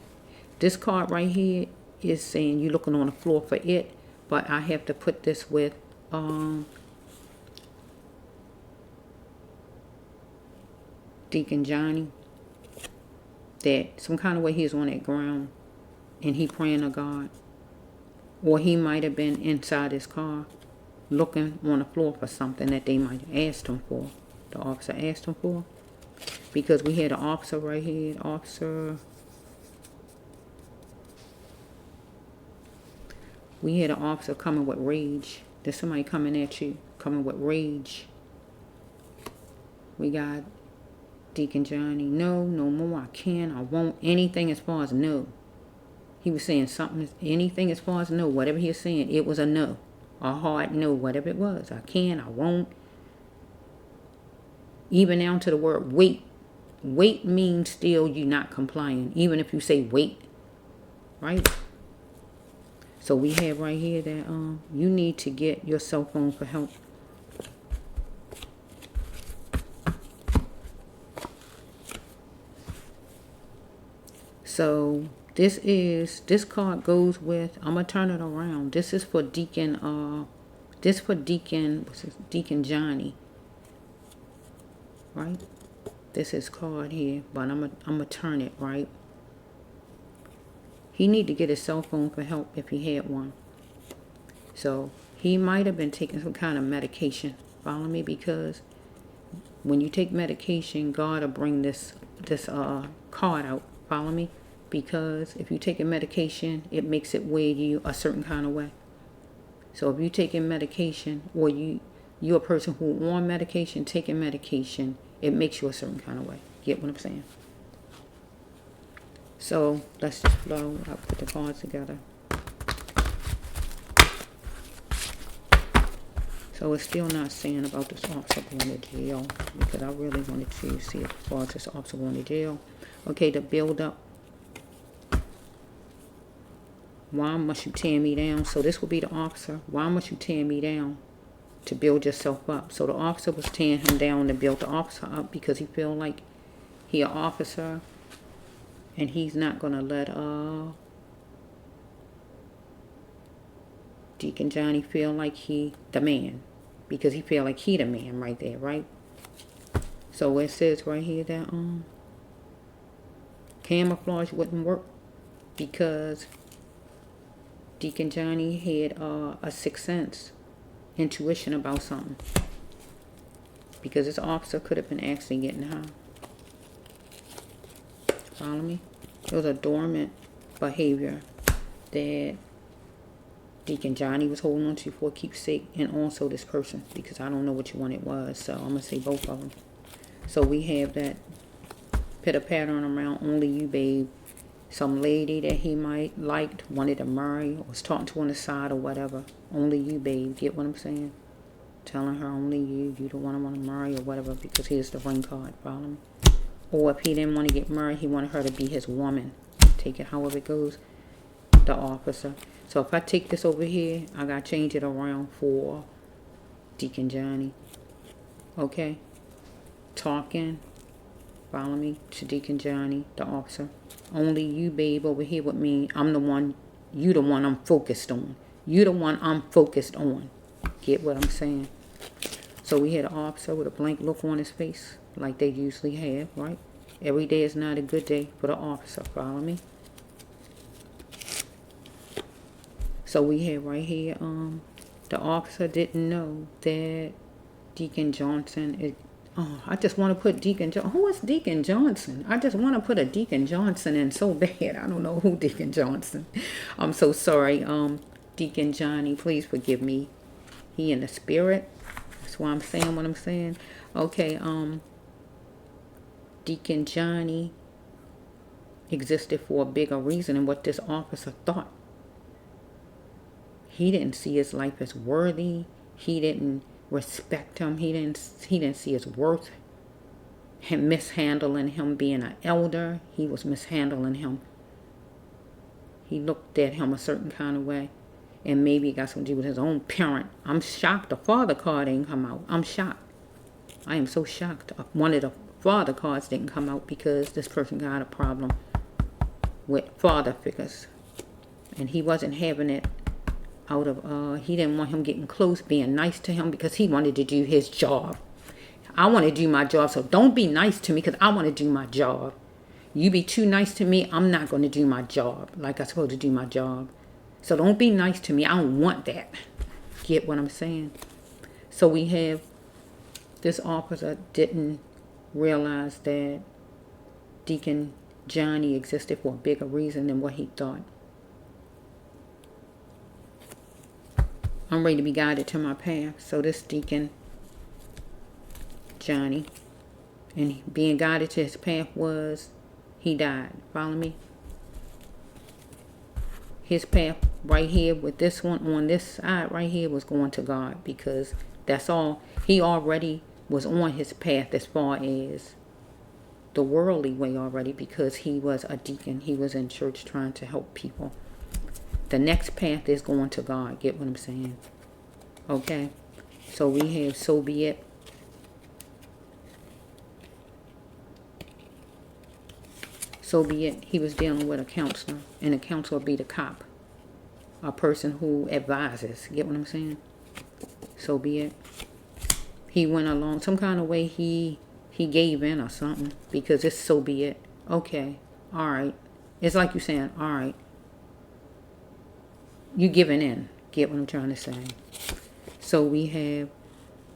This card right here is saying you're looking on the floor for it. But I have to put this with... Deacon Johnny, that some kind of way he was on that ground and he praying to God, or he might have been inside his car looking on the floor for something that they might have asked him for, the officer asked him for, because we had an officer right here, we had an officer coming with rage. There's somebody coming at you, coming with rage. We got Deacon Johnny, no more, I can't, I won't, anything as far as no. He was saying something, anything as far as no, whatever he was saying, it was a no, a hard no, whatever it was. I can't, I won't. Even down to the word wait. Wait means still you not complying, even if you say wait, right? So we have right here that you need to get your cell phone for help. So this card goes with, I'm gonna turn it around. This is for Deacon Deacon Johnny. Right? This is card here, but I'm gonna turn it, right? He need to get his cell phone for help if he had one. So he might have been taking some kind of medication. Follow me? Because when you take medication, God will bring this card out. Follow me? Because if you take a medication, it makes it weigh you a certain kind of way. So if you're taking medication, or you're a person who on medication, taking medication, it makes you a certain kind of way. Get what I'm saying? So let's just flow. I'll put the cards together. So it's still not saying about this officer going to jail, because I really wanted to see as far as this officer going to jail. Okay, the build up. Why must you tear me down? So this will be the officer. Why must you tear me down? To build yourself up. So the officer was tearing him down to build the officer up, because he feel like he an officer, and he's not gonna let Deacon Johnny feel like he the man, because he feel like he the man right there, right? So it says right here that camouflage wouldn't work, because Deacon Johnny had a sixth sense, intuition about something, because this officer could have been actually getting high. Follow me? It was a dormant behavior that Deacon Johnny was holding on to for keepsake, and also this person, because I don't know which one it was, so I'm gonna say both of them. So we have that pitter pattern around only you, babe. Some lady that he might liked, wanted to marry, or was talking to on the side or whatever. Only you, babe. Get what I'm saying? Telling her only you the one I want to marry or whatever, because here's the ring card. Follow me? Or if he didn't want to get married, he wanted her to be his woman. Take it however it goes. The officer. So if I take this over here, I got to change it around for Deacon Johnny. Okay? Talking. Follow me? To Deacon Johnny, the officer. Only you, babe, over here with me. I'm the one. You the one I'm focused on. You the one I'm focused on. Get what I'm saying? So we had an officer with a blank look on his face, like they usually have, right? Every day is not a good day for the officer. Follow me? So we have right here, the officer didn't know that Deacon Johnson is. Oh, I just want to put Deacon Johnson. Who is Deacon Johnson? I just want to put a Deacon Johnson in so bad. I don't know who Deacon Johnson. I'm so sorry. Deacon Johnny, please forgive me. He in the spirit. That's why I'm saying what I'm saying. Okay, Deacon Johnny existed for a bigger reason than what this officer thought. He didn't see his life as worthy. He didn't respect him. He didn't see his worth. Him mishandling him being an elder. He was mishandling him. He looked at him a certain kind of way. And maybe it got something to do with his own parent. I'm shocked the father card didn't come out. I'm shocked. I am so shocked. One of the father cards didn't come out, because this person got a problem with father figures. And he wasn't having it out of, he didn't want him getting close, being nice to him, because he wanted to do his job. I want to do my job, so don't be nice to me, because I want to do my job. You be too nice to me, I'm not going to do my job like I'm supposed to do my job. So don't be nice to me. I don't want that. Get what I'm saying? So we have this officer didn't realize that Deacon Johnny existed for a bigger reason than what he thought. I'm ready to be guided to my path. So this Deacon Johnny, and being guided to his path was, he died. Follow me? His path right here with this one on this side right here was going to God, because that's all. He already was on his path as far as the worldly way already, because he was a deacon. He was in church trying to help people. The next path is going to God. Get what I'm saying? Okay. So we have so be it. So be it. He was dealing with a counselor, and a counselor be the cop. A person who advises. Get what I'm saying? So be it. He went along some kind of way. He gave in or something, because it's so be it. Okay. All right. It's like you saying, all right. You giving in. Get what I'm trying to say? So we have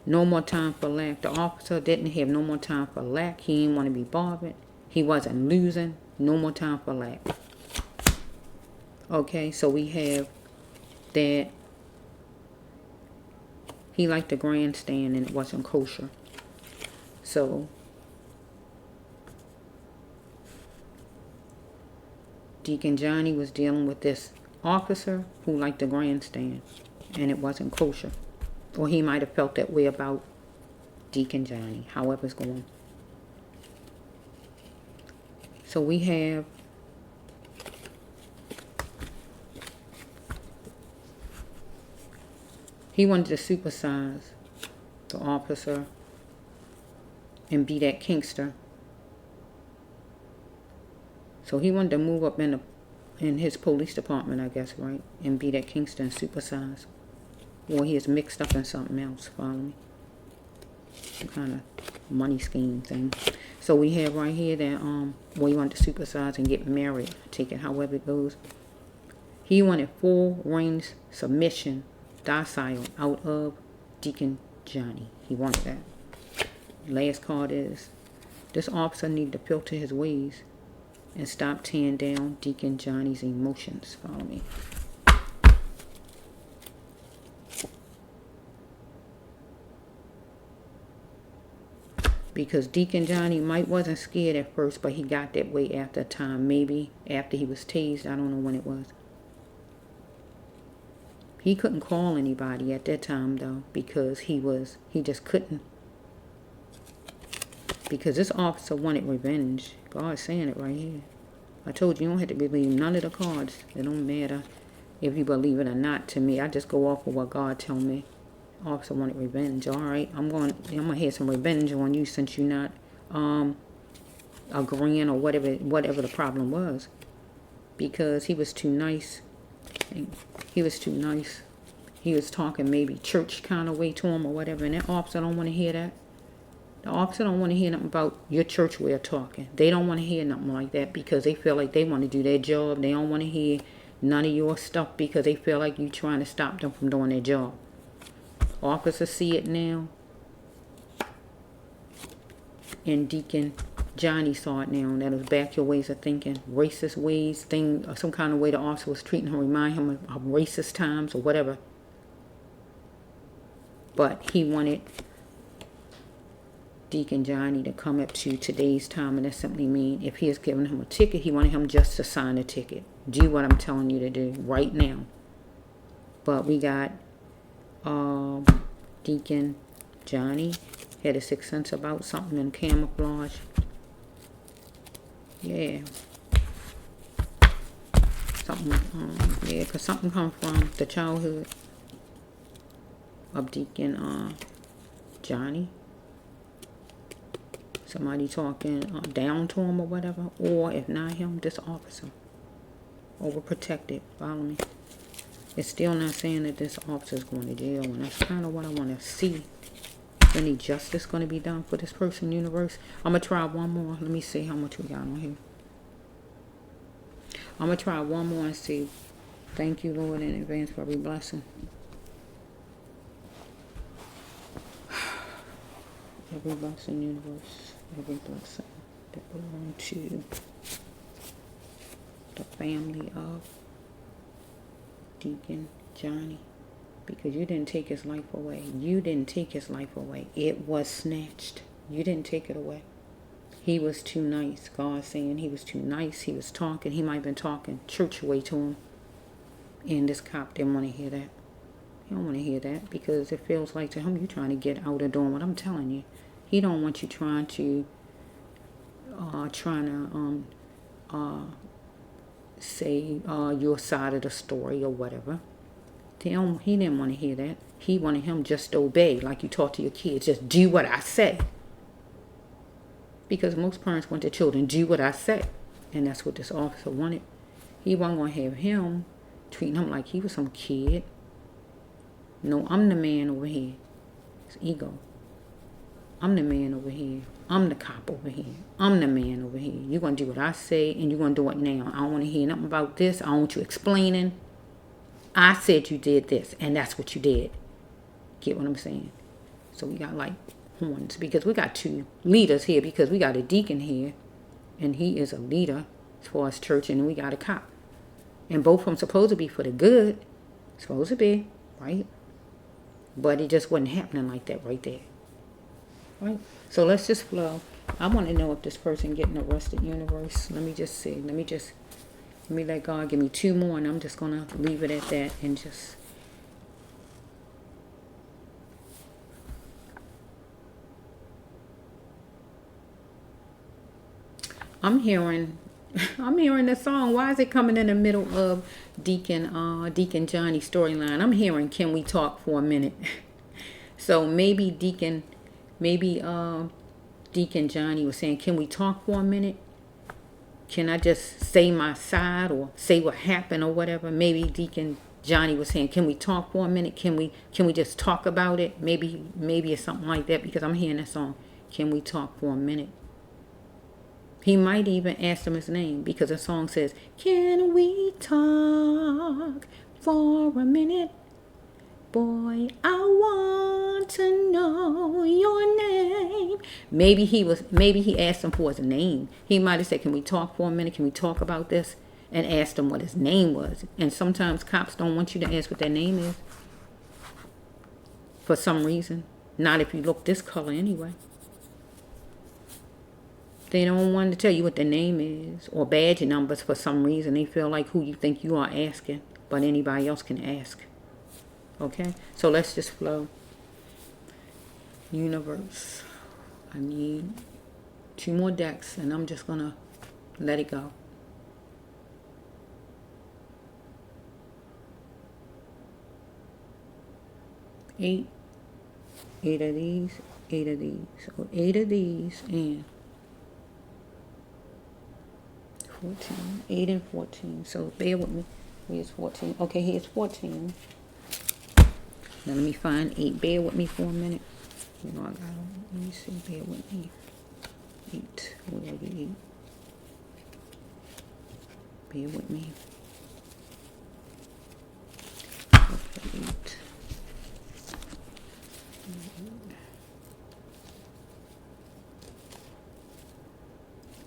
no more time for lack. The officer didn't have no more time for lack. He didn't want to be bothered. He wasn't losing. No more time for lack. Okay, so we have that he liked the grandstand and it wasn't kosher. So Deacon Johnny was dealing with this officer who liked the grandstand and it wasn't kosher. Or he might have felt that way about Deacon Johnny, however it's going. So we have he wanted to supersize the officer and be that kinkster. So he wanted to move up in his police department, I guess, right? And be that kinkster and supersize. Or he is mixed up in something else, follow me? Some kind of money scheme thing. So we have right here that where he wanted to supersize and get married. Take it however it goes. He wanted full range submission, docile out of Deacon Johnny. He wanted that. Last card is this officer needed to filter his ways and stop tearing down Deacon Johnny's emotions. Follow me. Because Deacon Johnny wasn't scared at first, but he got that way after a time. Maybe after he was tased. I don't know when it was. He couldn't call anybody at that time, though, because he just couldn't. Because this officer wanted revenge. God's saying it right here. I told you, you don't have to believe none of the cards. It don't matter if you believe it or not to me. I just go off of what God told me. Officer wanted revenge. All right, I'm gonna have some revenge on you since you're not agreeing or whatever the problem was. Because he was too nice. He was too nice. He was talking maybe church kind of way to him or whatever. And that officer don't want to hear that. The officer don't want to hear nothing about your church way of talking. They don't want to hear nothing like that because they feel like they want to do their job. They don't want to hear none of your stuff because they feel like you trying to stop them from doing their job. Officers see it now. And Deacon Johnny saw it now. That was back your ways of thinking. Racist ways, some kind of way the officer was treating him, remind him of racist times or whatever. But he wanted Deacon Johnny to come up to today's time, and that simply means if he is giving him a ticket, he wanted him just to sign a ticket. Do what I'm telling you to do right now. But we got Deacon Johnny had a sixth sense about something in camouflage. Yeah. Something, yeah, because something comes from the childhood of Deacon Johnny. Somebody talking down to him or whatever. Or if not him, this officer. Overprotected. Follow me. It's still not saying that this officer is going to jail. And that's kind of what I want to see. Any justice going to be done for this person, universe? I'm going to try one more. Let me see how much we got on here. I'm going to try one more and see. Thank you, Lord, in advance for every blessing. Every blessing, universe. Every blessing that belongs to the family of Deacon Johnny. Because you didn't take his life away. You didn't take his life away. It was snatched. You didn't take it away. He was too nice. God saying he was too nice. He was talking. He might have been talking church way to him. And this cop didn't want to hear that. He don't want to hear that because it feels like to him you're trying to get out of doing what I'm telling you. He don't want you trying to say your side of the story or whatever. He didn't want to hear that. He wanted him just to obey, like you talk to your kids. Just do what I say. Because most parents want their children do what I say. And that's what this officer wanted. He wasn't going to have him treating him like he was some kid. No, I'm the man over here. It's ego. I'm the man over here. I'm the cop over here. I'm the man over here. You're going to do what I say and you're going to do it now. I don't want to hear nothing about this. I don't want you explaining. I said you did this, and that's what you did. Get what I'm saying? So we got like horns, because we got two leaders here, because we got a deacon here, and he is a leader as far as church, and we got a cop. And both of them supposed to be for the good. Supposed to be, right? But it just wasn't happening like that right there. Right? So let's just flow. I want to know if this person getting arrested, universe. Let me just see. Let me let God give me two more, and I'm just going to leave it at that and just... I'm hearing the song. Why is it coming in the middle of Deacon Johnny storyline? I'm hearing, can we talk for a minute? So maybe Deacon Johnny was saying, can we talk for a minute? Can I just say my side or say what happened or whatever? Maybe Deacon Johnny was saying, can we talk for a minute? Can we just talk about it? Maybe it's something like that, because I'm hearing that song. Can we talk for a minute? He might even ask him his name, because the song says, can we talk for a minute? Boy, I want to know your name. Maybe he asked him for his name. He might have said, can we talk for a minute? Can we talk about this? And asked him what his name was. And sometimes cops don't want you to ask what their name is. For some reason. Not if you look this color anyway. They don't want to tell you what their name is or badge numbers for some reason. They feel like who you think you are asking, but anybody else can ask. Okay? So let's just flow. Universe. I need 2 more decks, and I'm just going to let it go. Eight of these, 8 of these. So 8 of these and 14. 8 and 14. So bear with me. Here's 14. Okay, here's 14. Now let me find 8. Bear with me for a minute. You know I got them. Let me see. Bear with me. 8. Where are the 8? Bear with me. Okay, 8.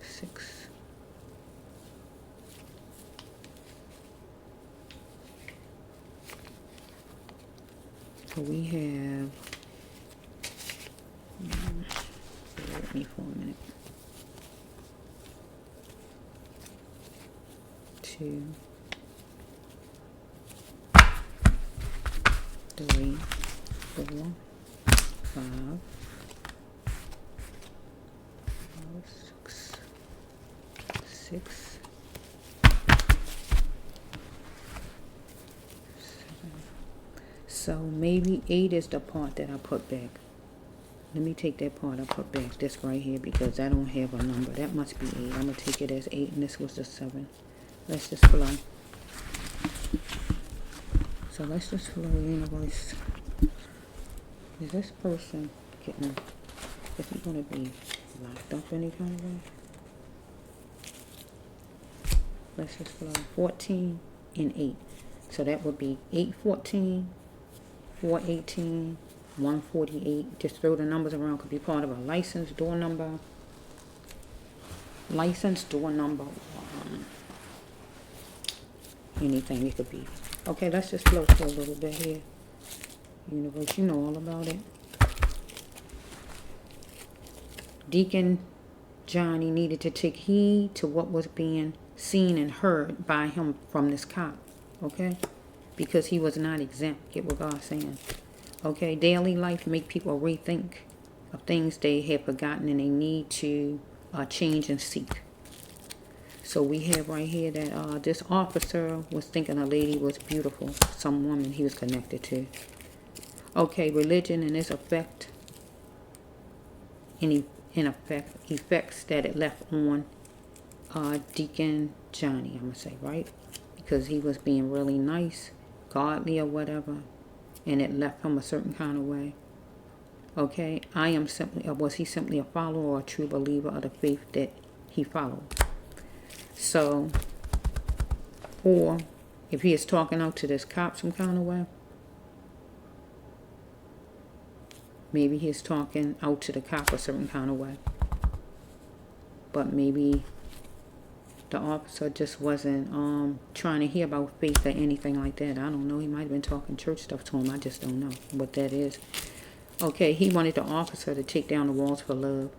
6. So we have, bear with me for a minute. 2, 3, 4, 5, 6, 6, 7. So maybe 8 is the part that I put back. Let me take that part I put back, this right here, because I don't have a number. That must be 8. I'm going to take it as 8, and this was the 7. Let's just flow. So let's just flow, universe. Is this person getting, is he going to be locked up any kind of way? Let's just flow. 14 and 8. So that would be 814, 418, 148. Just throw the numbers around. Could be part of a license, door number. License, door number. Anything it could be. Okay, let's just flow for a little bit here. Universe, you know all about it. Deacon Johnny needed to take heed to what was being seen and heard by him from this cop. Okay? Because he was not exempt. Get what God's saying. Okay? Daily life make people rethink of things they have forgotten, and they need to change and seek. So we have right here that this officer was thinking a lady was beautiful. Some woman he was connected to. Okay, religion and its effect. Effects that it left on Deacon Johnny, I'm going to say, right? Because he was being really nice, godly or whatever. And it left him a certain kind of way. Okay, was he simply a follower or a true believer of the faith that he followed? So, or If he is talking out to this cop some kind of way, maybe he's talking out to the cop a certain kind of way. But maybe the officer just wasn't trying to hear about faith or anything like that. I don't know. He might have been talking church stuff to him. I just don't know what that is. Okay, he wanted the officer to take down the walls for love.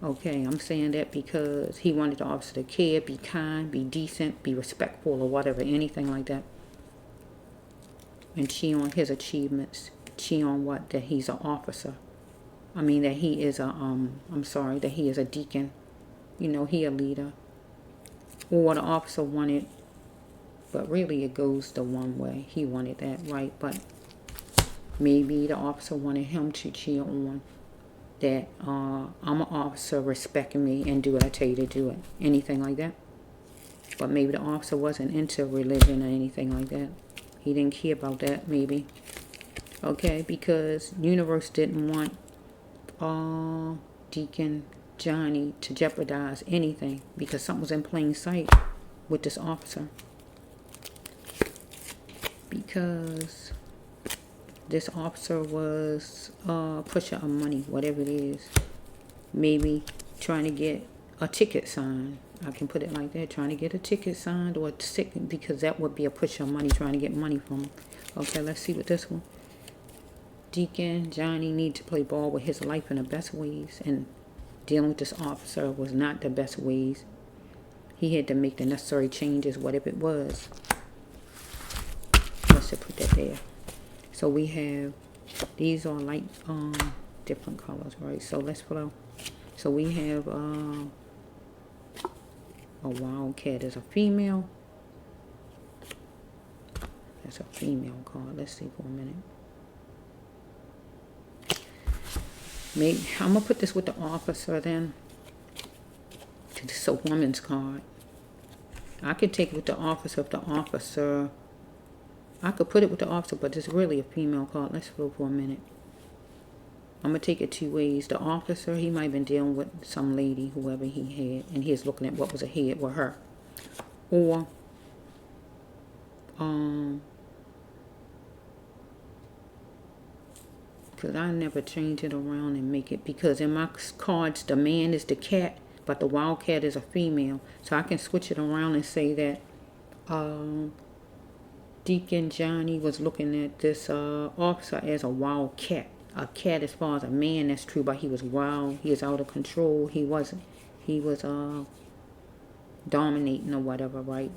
Okay, I'm saying that because he wanted the officer to care, be kind, be decent, be respectful or whatever, anything like that. And cheer on his achievements. Cheer on what? That he's an officer. I mean that he is a, that he is a deacon. You know, he a leader. Or the officer wanted, but really it goes the one way. He wanted that, right? But maybe the officer wanted him to cheer on that I'm an officer, respect me and do what I tell you to do it. Anything like that. But maybe the officer wasn't into religion or anything like that. He didn't care about that, maybe. Okay, because universe didn't want Deacon Johnny to jeopardize anything because something was in plain sight with this officer. Because this officer was a pusher of money, whatever it is. Maybe trying to get a ticket signed. I can put it like that. Trying to get a ticket signed or a ticket, because that would be a pusher of money, trying to get money from him. Okay, let's see what this one. Deacon Johnny needs to play ball with his life in the best ways. And dealing with this officer was not the best ways. He had to make the necessary changes, whatever it was. Let's just put that there. So we have, these are like different colors, right? So let's flow. So we have a wildcat is a female. That's a female card. Let's see for a minute. Maybe I'm gonna put this with the officer then. It's a woman's card. I could take it with the officer if the officer. I could put it with the officer, but it's really a female card. Let's flow for a minute. I'm going to take it two ways. The officer, he might have been dealing with some lady, whoever he had, and he was looking at what was ahead with her. Or, because I never change it around and make it, because in my cards, the man is the cat, but the wildcat is a female. So I can switch it around and say that, Deacon Johnny was looking at this officer as a wild cat. A cat as far as a man, that's true, but he was wild. He was out of control. He was dominating or whatever, right?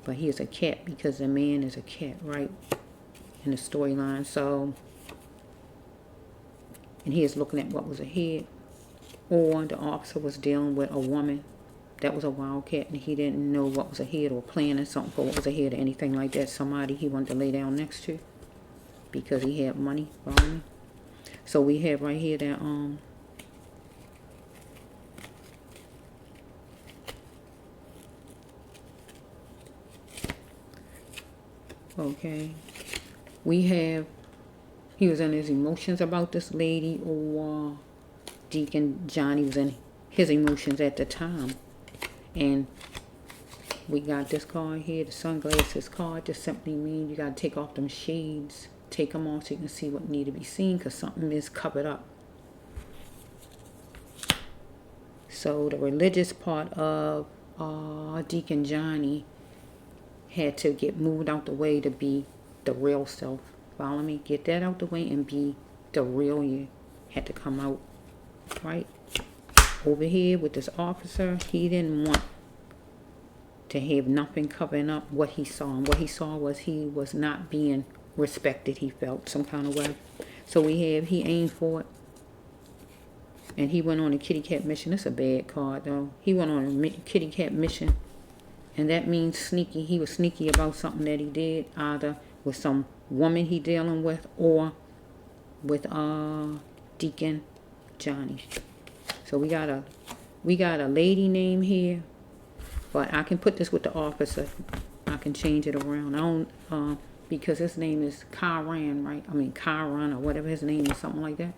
But he is a cat because the man is a cat, right? In the storyline. So, and he is looking at what was ahead. Or the officer was dealing with a woman that was a wildcat, and he didn't know what was ahead or planning something for what was ahead or anything like that. Somebody he wanted to lay down next to because he had money. Follow me? So we have right here that okay, we have he was in his emotions about this lady, or Deacon Johnny was in his emotions at the time. And we got this card here, the sunglasses card. Just simply means you got to take off them shades. Take them off so you can see what need to be seen, because something is covered up. So the religious part of Deacon Johnny had to get moved out the way to be the real self. Follow me? Get that out the way and be the real you. Had to come out, right? Over here with this officer, he didn't want to have nothing covering up what he saw. And what he saw was he was not being respected. He felt some kind of way. So he aimed for it. And he went on a kitty cat mission. It's a bad card though. He went on a kitty cat mission. And that means sneaky. He was sneaky about something that he did. Either with some woman he dealing with, or with Deacon Johnny. So we got a lady name here, but I can put this with the officer. I can change it around. I don't because his name is Kiran, right? I mean Kiran or whatever his name is, something like that.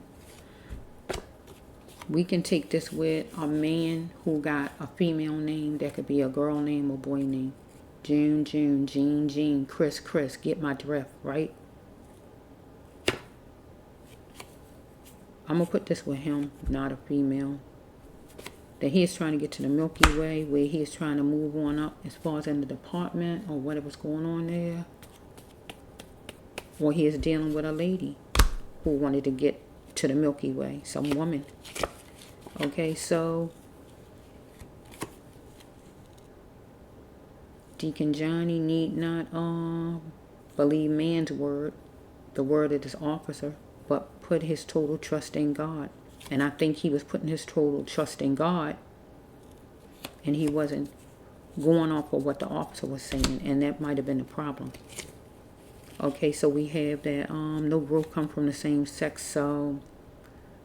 We can take this with a man who got a female name. That could be a girl name or boy name. June, Jean, Chris, get my drift, right? I'm going to put this with him, not a female. That he is trying to get to the Milky Way, where he is trying to move on up as far as in the department or whatever's going on there. Or he is dealing with a lady who wanted to get to the Milky Way, some woman. Okay, so Deacon Johnny need not believe man's word, the word of this officer, but put his total trust in God. And I think he was putting his total trust in God, and he wasn't going off of what the officer was saying, and that might have been the problem. Okay, so we have that no growth come from the same sex, so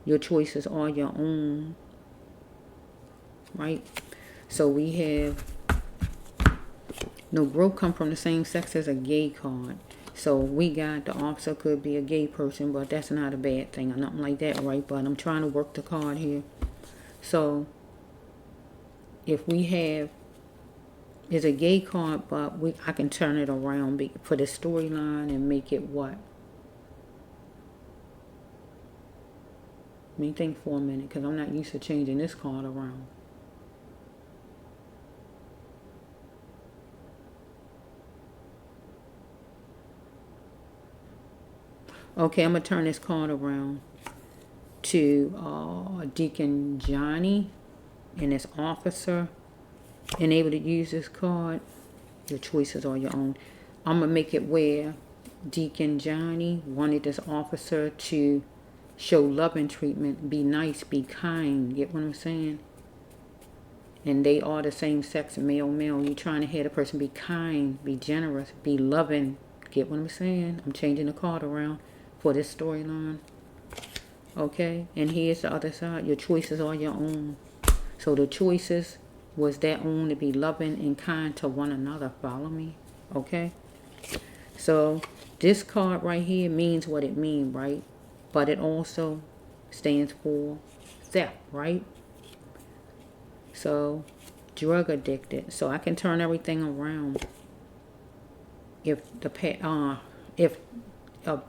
your choices are your own, right? So we have no growth come from the same sex as a gay card. So we got the officer could be a gay person, but that's not a bad thing or nothing like that, right? But I'm trying to work the card here. So if we have is a gay card, but I can turn it around for the storyline and make it what? Let me think for a minute, because I'm not used to changing this card around. Okay, I'm going to turn this card around to Deacon Johnny and his officer. And able to use this card. Your choices are your own. I'm going to make it where Deacon Johnny wanted this officer to show love and treatment, be nice, be kind. Get what I'm saying? And they are the same sex, male. You're trying to have the person be kind, be generous, be loving. Get what I'm saying? I'm changing the card around for this storyline. Okay? And here's the other side. Your choices are your own. So the choices was their own to be loving and kind to one another. Follow me? Okay? So this card right here means what it means, right? But it also stands for theft, right? So drug addicted. So I can turn everything around. If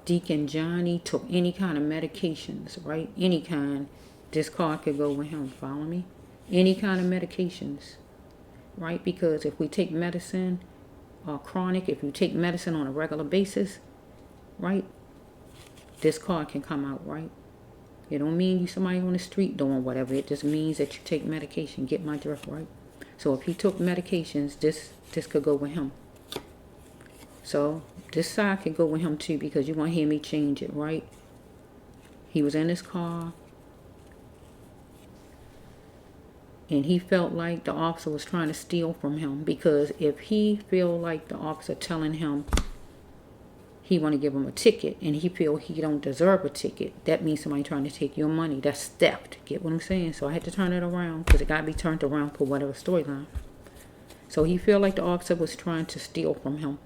Deacon Johnny took any kind of medications, right? Any kind, this card could go with him. Follow me? Any kind of medications, right? Because if we take medicine, chronic, if you take medicine on a regular basis, right? This card can come out, right? It don't mean you somebody on the street doing whatever. It just means that you take medication. Get my drift, right? So if he took medications, this could go with him. So this side could go with him too, because you want to hear me change it, right? He was in his car, and he felt like the officer was trying to steal from him, because if he feel like the officer telling him he want to give him a ticket and he feel he don't deserve a ticket, that means somebody trying to take your money. That's theft. Get what I'm saying? So I had to turn it around, because it got to be turned around for whatever storyline. So he feel like the officer was trying to steal from him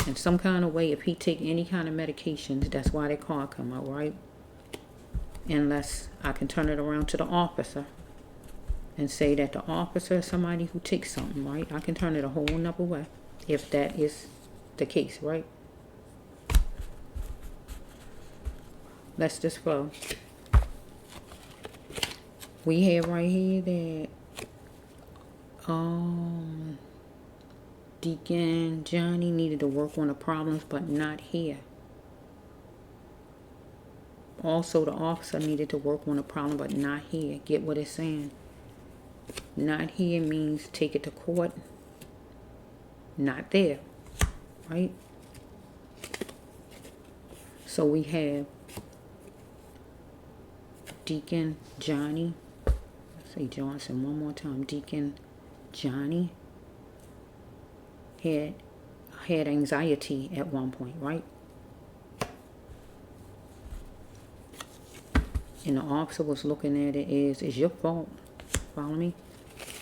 in some kind of way. If he take any kind of medications, that's why that card come out, right? Unless I can turn it around to the officer and say that the officer is somebody who takes something, right? I can turn it a whole nother way if that is the case, right? Let's just flow. We have right here that Deacon Johnny needed to work on the problems, but not here. Also, the officer needed to work on the problem, but not here. Get what it's saying? Not here means take it to court. Not there. Right? So we have Deacon Johnny. Let's say Johnson one more time. Deacon Johnny had anxiety at one point, right? And the officer was looking at it as, it's your fault. Follow me?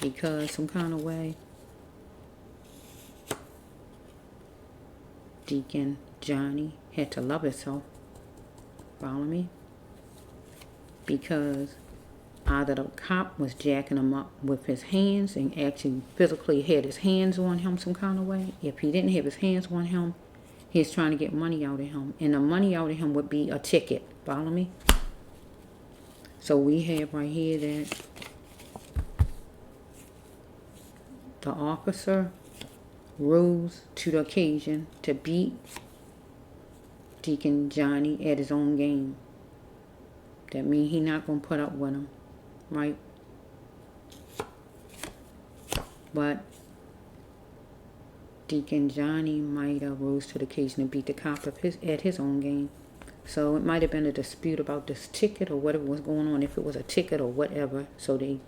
Because some kind of way Deacon Johnny had to love himself. Follow me? Because Either the cop was jacking him up with his hands and actually physically had his hands on him some kind of way. If he didn't have his hands on him, he's trying to get money out of him. And the money out of him would be a ticket. Follow me? So we have right here that the officer rose to the occasion to beat Deacon Johnny at his own game. That means he not going to put up with him. Right? But Deacon Johnny might have rose to the occasion to beat the cop at his own game. So it might have been a dispute about this ticket or whatever was going on, if it was a ticket or whatever. So they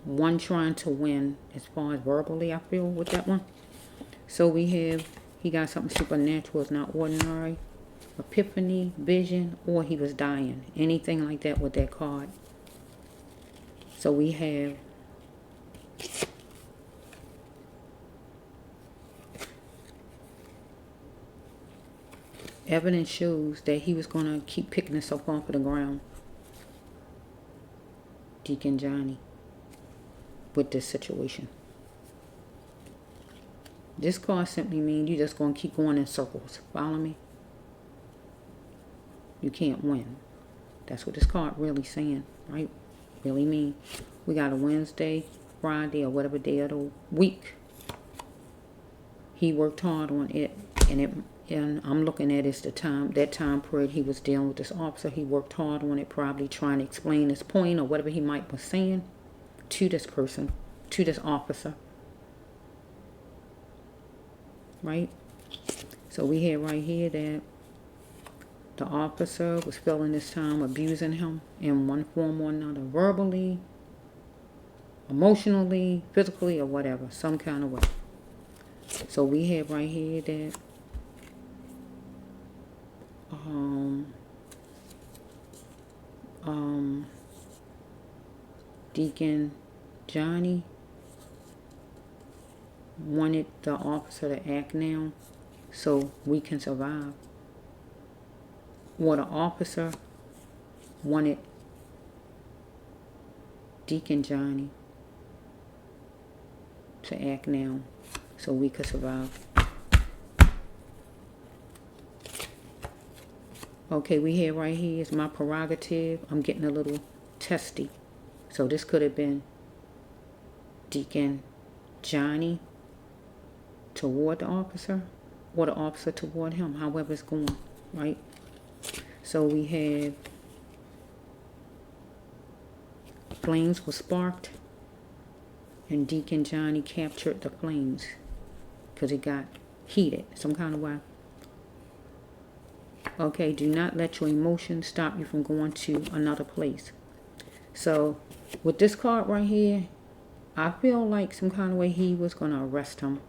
one trying to win as far as verbally, I feel, with that one. So we have, he got something supernatural, it's not ordinary, epiphany, vision, or he was dying. Anything like that with that card. So we have evidence shows that he was going to keep picking himself off of the ground. Deacon Johnny. With this situation. This card simply means you're just going to keep going in circles. Follow me? You can't win. That's what this card really saying, right? Really mean. We got a Wednesday, Friday, or whatever day of the week. He worked hard on it, and I'm looking at it as that time period he was dealing with this officer. He worked hard on it, probably trying to explain his point or whatever he might be saying to this person, to this officer. Right? So we have right here that the officer was feeling this time abusing him in one form or another, verbally, emotionally, physically, or whatever, some kind of way. So we have right here that Deacon Johnny wanted the officer to act now so we can survive. Or the officer wanted Deacon Johnny to act now so we could survive. Okay, we have right here is my prerogative. I'm getting a little testy. So this could have been Deacon Johnny toward the officer, or the officer toward him, however it's going, right? So we have flames were sparked, and Deacon Johnny captured the flames because it got heated some kind of way. Okay, do not let your emotions stop you from going to another place. So with this card right here, I feel like some kind of way he was going to arrest him.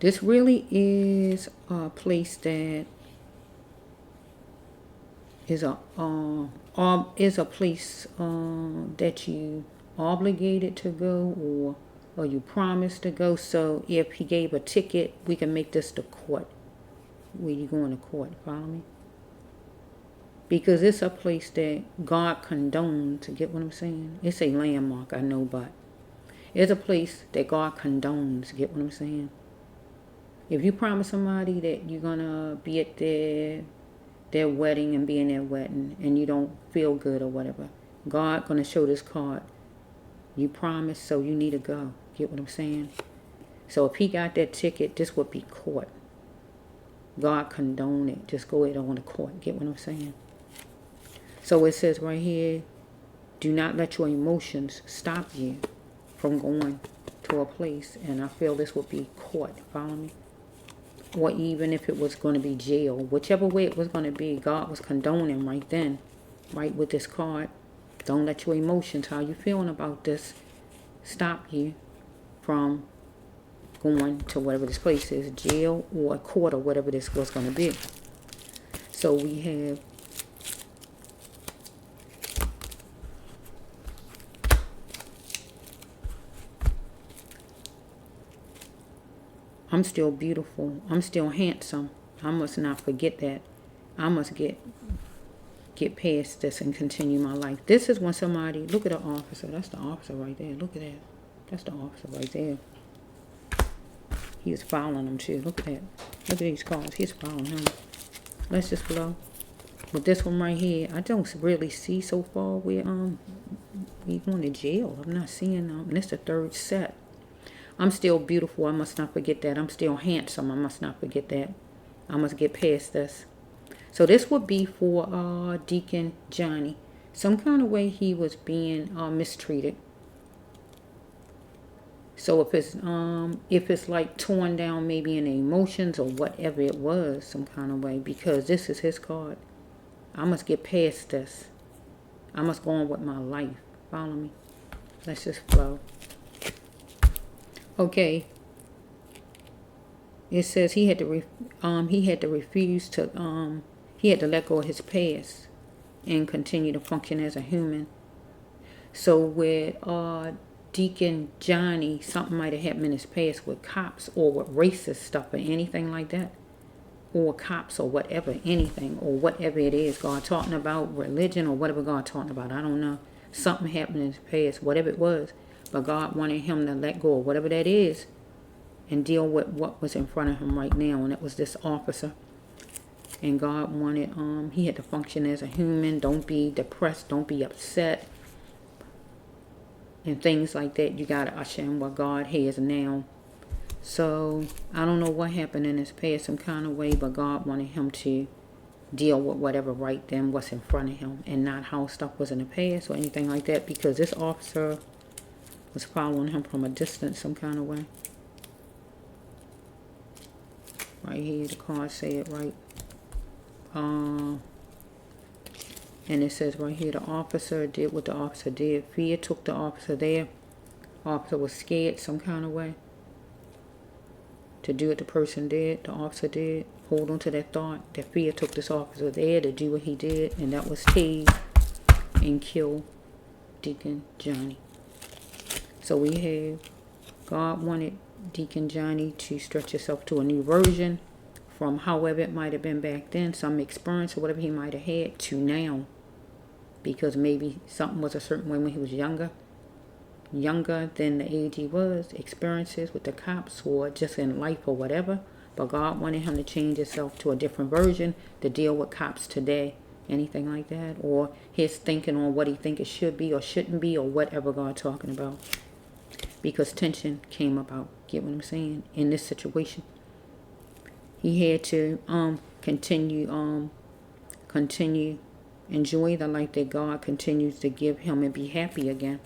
This really is a place that is a place that you obligated to go, or you promised to go. So if he gave a ticket, we can make this the court. Where you going to court, follow me? Because it's a place that God condoned, to get what I'm saying? It's a landmark, I know, but it's a place that God condones, get what I'm saying? If you promise somebody that you're going to be at their wedding and be in their wedding, and you don't feel good or whatever, God going to show this card. You promised, so you need to go. Get what I'm saying? So if he got that ticket, this would be court. God condone it. Just go ahead on the court. Get what I'm saying? So it says right here, do not let your emotions stop you from going to a place. And I feel this would be court. Follow me? Or even if it was going to be jail. Whichever way it was going to be, God was condoning right then. Right with this card. Don't let your emotions, how you feeling about this, stop you from going to whatever this place is, jail or a court or whatever this was going to be. So we have I'm still beautiful. I'm still handsome. I must not forget that. I must get get past this and continue my life. This is when somebody, look at the officer. That's the officer right there. Look at that. That's the officer right there. He is following him too. Look at that. Look at these cars. He's following him. Let's just blow. With this one right here, I don't really see so far where we going to jail. I'm not seeing and it's the third set. I'm still beautiful. I must not forget that. I'm still handsome. I must not forget that. I must get past this. So this would be for Deacon Johnny. Some kind of way he was being mistreated. So if it's like torn down maybe in the emotions or whatever it was, some kind of way, because this is his card. I must get past this. I must go on with my life. Follow me. Let's just flow. Okay. It says he had to refuse to he had to let go of his past and continue to function as a human. So with Deacon Johnny, something might have happened in his past with cops or with racist stuff or anything like that. Or cops or whatever, anything, or whatever it is God talking about, religion or whatever God talking about, I don't know. Something happened in his past, whatever it was. But God wanted him to let go of whatever that is and deal with what was in front of him right now. And it was this officer. And God wanted, he had to function as a human. Don't be depressed, don't be upset. And things like that. You got to usher in what God has now. So, I don't know what happened in his past some kind of way, but God wanted him to deal with whatever right then was in front of him and not how stuff was in the past or anything like that, because this officer was following him from a distance some kind of way. Right here, the card say it right. And it says right here, the officer did what the officer did. Fear took the officer there. Officer was scared some kind of way to do what the person did, the officer did. Hold on to that thought. That fear took this officer there to do what he did, and that was tase and kill Deacon Johnny. So we have God wanted Deacon Johnny to stretch himself to a new version from however it might have been back then, some experience or whatever he might have had, to now. Because maybe something was a certain way when he was younger than the age he was, experiences with the cops or just in life or whatever. But God wanted him to change himself to a different version to deal with cops today, anything like that, or his thinking on what he think it should be or shouldn't be, or whatever God talking about. Because tension came about, get what I'm saying, in this situation. He had to continue enjoy the life that God continues to give him and be happy again.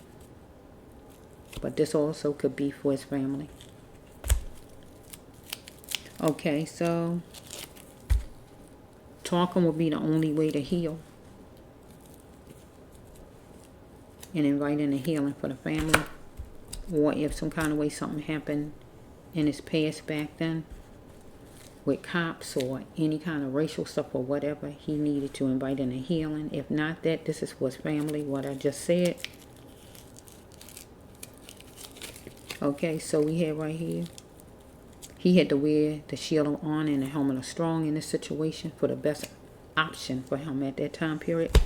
But this also could be for his family. Okay, so talking will be the only way to heal. And inviting a healing for the family. Or if some kind of way something happened in his past back then with cops or any kind of racial stuff or whatever, he needed to invite in a healing. If not that, this is for his family, what I just said. Okay, so we have right here, he had to wear the shield of honor and the helmet of strong in this situation for the best option for him at that time period.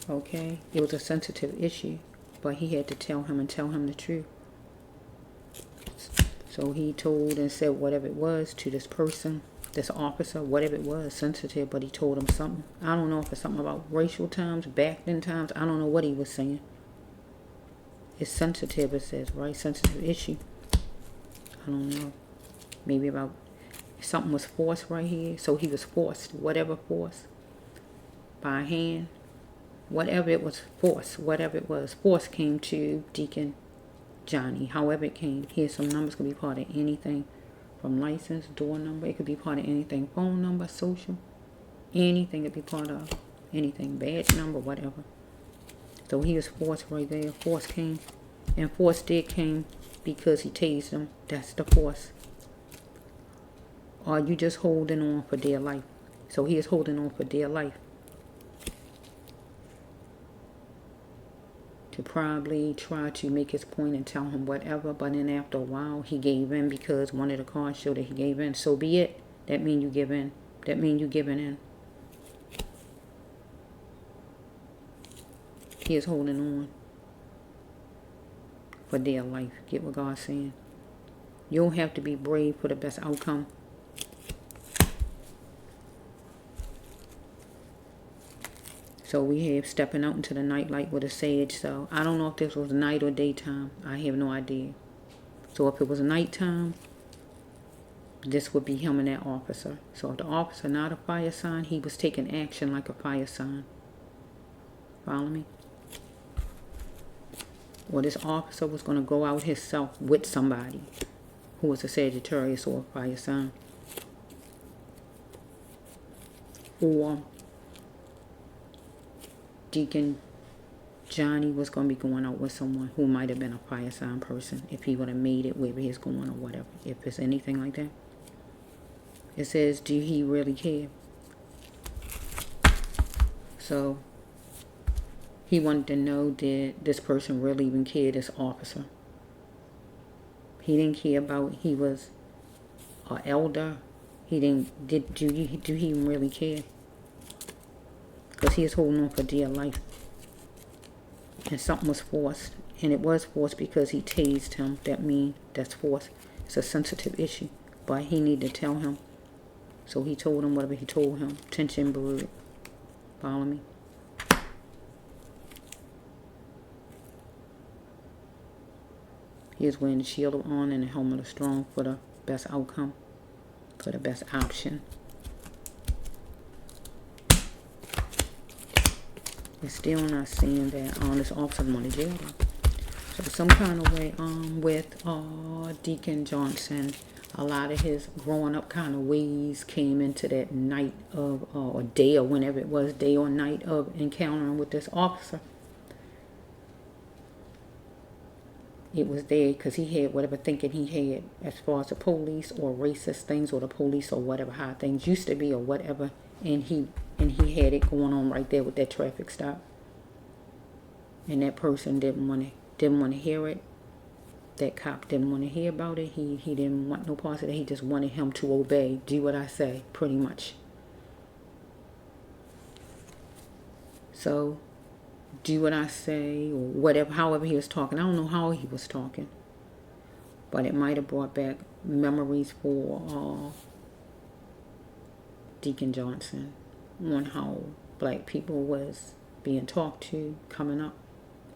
Okay, it was a sensitive issue, but he had to tell him the truth. So he told and said whatever it was to this person, this officer, whatever it was, sensitive, but he told him something. I don't know if it's something about racial times, back then times. I don't know what he was saying. It's sensitive, it says, right? Sensitive issue. I don't know. Maybe about something was forced right here. So he was forced, whatever force, by hand, whatever it was, force came to Deacon Johnny. However it came. Here's some numbers, could be part of anything from license, door number. It could be part of anything, phone number, social, anything could be part of anything, badge number, whatever. So he was forced right there. Force came. And force did came because he tased him. That's the force. Are you just holding on for dear life? So he is holding on for dear life. To probably try to make his point and tell him whatever. But then after a while, he gave in because one of the cards showed that he gave in. So be it. That means you give in. That means you giving in. He is holding on for dear life. Get what God's saying? You don't have to be brave for the best outcome. So we have stepping out into the night light with a sage. So I don't know if this was night or daytime. I have no idea. So if it was nighttime, this would be him and that officer. So if the officer not a fire sign, he was taking action like a fire sign. Follow me? Or this officer was going to go out himself with somebody who was a Sagittarius or a fire sign. Or Deacon Johnny was going to be going out with someone who might have been a fire sign person if he would have made it wherever he's going or whatever. If it's anything like that. It says, do he really care? So he wanted to know, did this person really even care, this officer? He didn't care about he was an elder. He didn't, do he even really care? Because he is holding on for dear life. And something was forced. And it was forced because he tased him. That means that's forced. It's a sensitive issue. But he needed to tell him. So he told him whatever he told him. Tension brewed. Follow me? He is wearing the shield on and the helmet of strong for the best outcome. For the best option. It's still not seeing that this officer wanted to jail. So some kind of way with Deacon Johnson, a lot of his growing up kind of ways came into that night of or day or whenever it was, day or night of encountering with this officer. It was there because he had whatever thinking he had as far as the police or racist things or the police or whatever, how things used to be or whatever, and he had it going on right there with that traffic stop. And that person didn't want to hear it. That cop didn't want to hear about it. He didn't want no parts of it. He just wanted him to obey, do what I say, pretty much. So, do what I say, or whatever, however he was talking. I don't know how he was talking. But it might have brought back memories for Deacon Johnson on how black people was being talked to coming up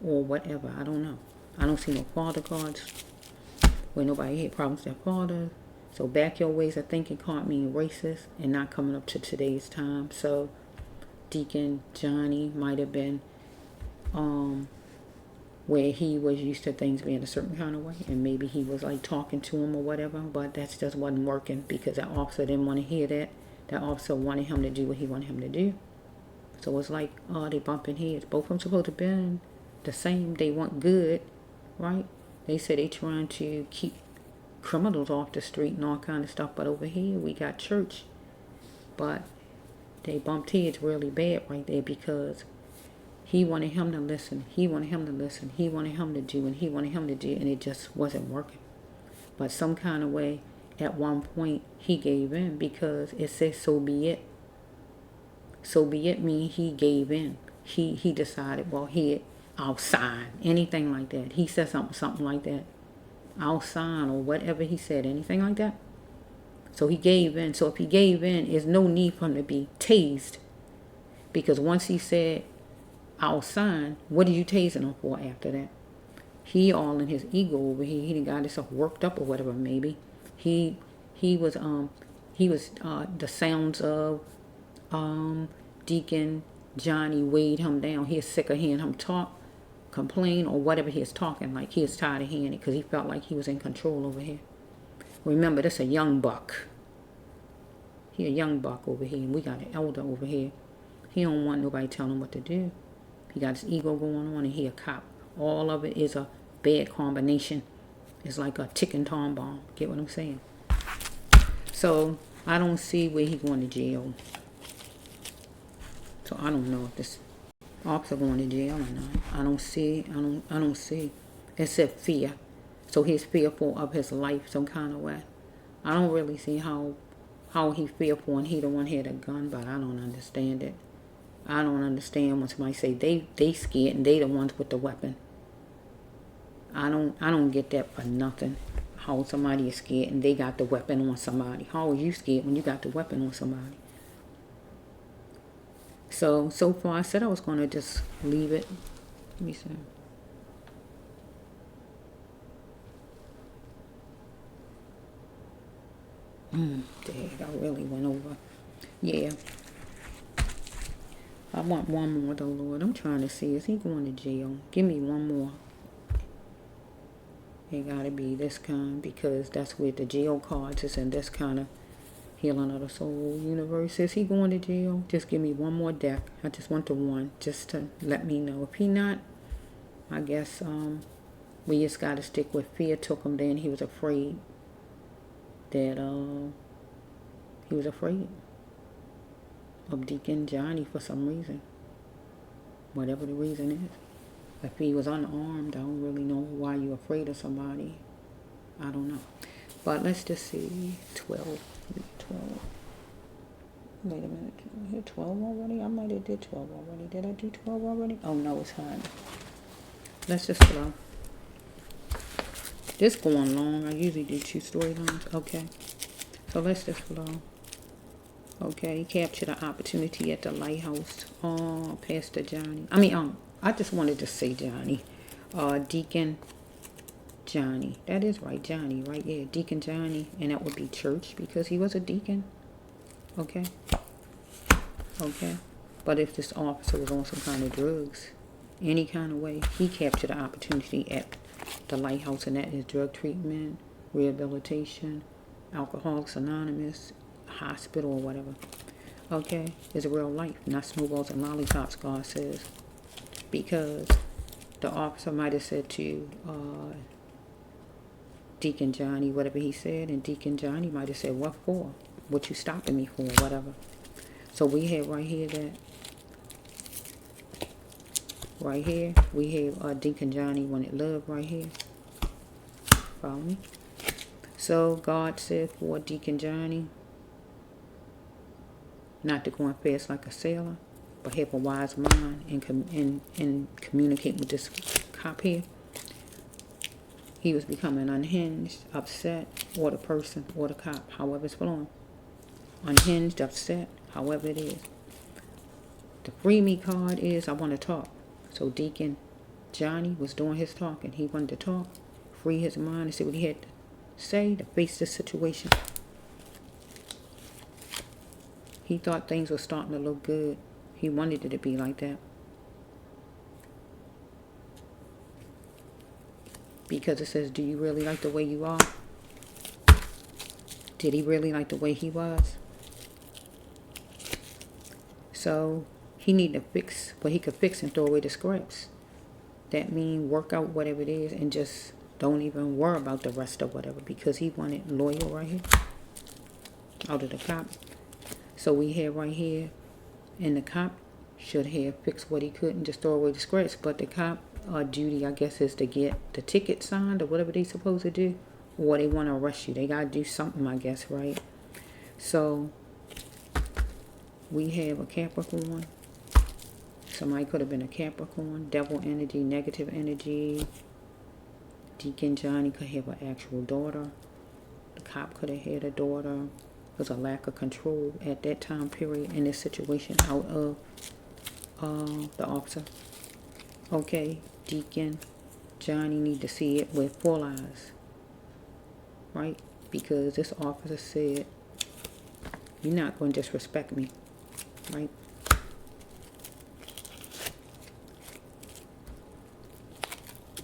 or whatever. I don't know. I don't see no father cards where nobody had problems with their father. So back your ways of thinking can't mean racist and not coming up to today's time. So Deacon Johnny might have been where he was used to things being a certain kind of way, and maybe he was like talking to him or whatever, but that just wasn't working because that officer didn't want to hear that. That officer wanted him to do what he wanted him to do. So it's like, they bumping heads. Both of them supposed to have been the same. They want good, right? They say they trying to keep criminals off the street and all kind of stuff, but over here we got church. But they bumped heads really bad right there because he wanted him to listen. He wanted him to listen. He wanted him to do, and he wanted him to do, and it just wasn't working. But some kind of way, at one point, he gave in because it says, so be it. So be it means he gave in. He decided, well, I'll sign. Anything like that. He said something like that. I'll sign or whatever he said. Anything like that. So he gave in. So if he gave in, there's no need for him to be tased. Because once he said, I'll sign, what are you tasing him for after that? He all in his ego over here. He done got himself worked up or whatever maybe. He was the sounds of Deacon Johnny weighed him down. He is sick of hearing him talk, complain, or whatever he is talking. Like he is tired of hearing it because he felt like he was in control over here. Remember, this a young buck. He a young buck over here, and we got an elder over here. He don't want nobody telling him what to do. He got his ego going on, and he a cop. All of it is a bad combination. It's like a ticking time bomb. Get what I'm saying? So I don't see where he going to jail. So I don't know if this officer going to jail or not. I don't see. Except fear. So he's fearful of his life some kind of way. I don't really see how he fearful and he the one had a gun, but I don't understand it. I don't understand when somebody say they scared and they the ones with the weapon. I don't get that for nothing. How somebody is scared and they got the weapon on somebody. How are you scared when you got the weapon on somebody? So far I said I was going to just leave it. Let me see. Dang, I really went over. Yeah. I want one more though, Lord. I'm trying to see. Is he going to jail? Give me one more. It gotta be this kind because that's where the jail cards is, and this kind of healing of the soul universe. Is he going to jail? Just give me one more deck. I just want the one just to let me know. If he not, I guess we just gotta stick with fear took him there and he was afraid that he was afraid of Deacon Johnny for some reason. Whatever the reason is. If he was unarmed, I don't really know why you're afraid of somebody. I don't know. But let's just see. 12. 12. Wait a minute. Did I hit 12 already? I might have did 12 already. Did I do 12 already? Oh, no, it's high. Let's just flow. This going long. I usually do 2 storylines. Okay. So let's just flow. Okay. Capture the opportunity at the lighthouse. Oh, Pastor Johnny. I just wanted to say Johnny. Deacon Johnny. That is right, Johnny, right? Yeah, Deacon Johnny. And that would be church because he was a deacon. Okay. Okay. But if this officer was on some kind of drugs, any kind of way, he captured the opportunity at the lighthouse, and that is drug treatment, rehabilitation, Alcoholics Anonymous, hospital or whatever. Okay. It's real life, not snowballs and lollipops, God says. Because the officer might have said to Deacon Johnny whatever he said, and Deacon Johnny might have said, what for? What you stopping me for? Whatever. So we have right here that, right here, we have Deacon Johnny when it loved right here. Follow me? So God said for Deacon Johnny not to go in fast like a sailor, but have a wise mind and communicate with this cop here. He was becoming unhinged, upset, or the person, or the cop, however it's flowing. Unhinged, upset, however it is. The free me card is I want to talk. So Deacon Johnny was doing his talking. He wanted to talk, free his mind, and see what he had to say to face this situation. He thought things were starting to look good. He wanted it to be like that. Because it says, do you really like the way you are? Did he really like the way he was? So he needed to fix what he could fix and throw away the scraps. That means work out whatever it is and just don't even worry about the rest of whatever, because he wanted loyal right here out of the cop. So we have right here, and the cop should have fixed what he could and just throw away the scraps. But the cop duty, I guess, is to get the ticket signed or whatever they supposed to do, or they want to arrest you. They got to do something, I guess, right? So we have a Capricorn. Somebody could have been a Capricorn. Devil energy, negative energy. Deacon Johnny could have an actual daughter. The cop could have had a daughter. There's a lack of control at that time period in this situation out of the officer. Okay, Deacon Johnny need to see it with full eyes, right? Because this officer said, you're not going to disrespect me, right?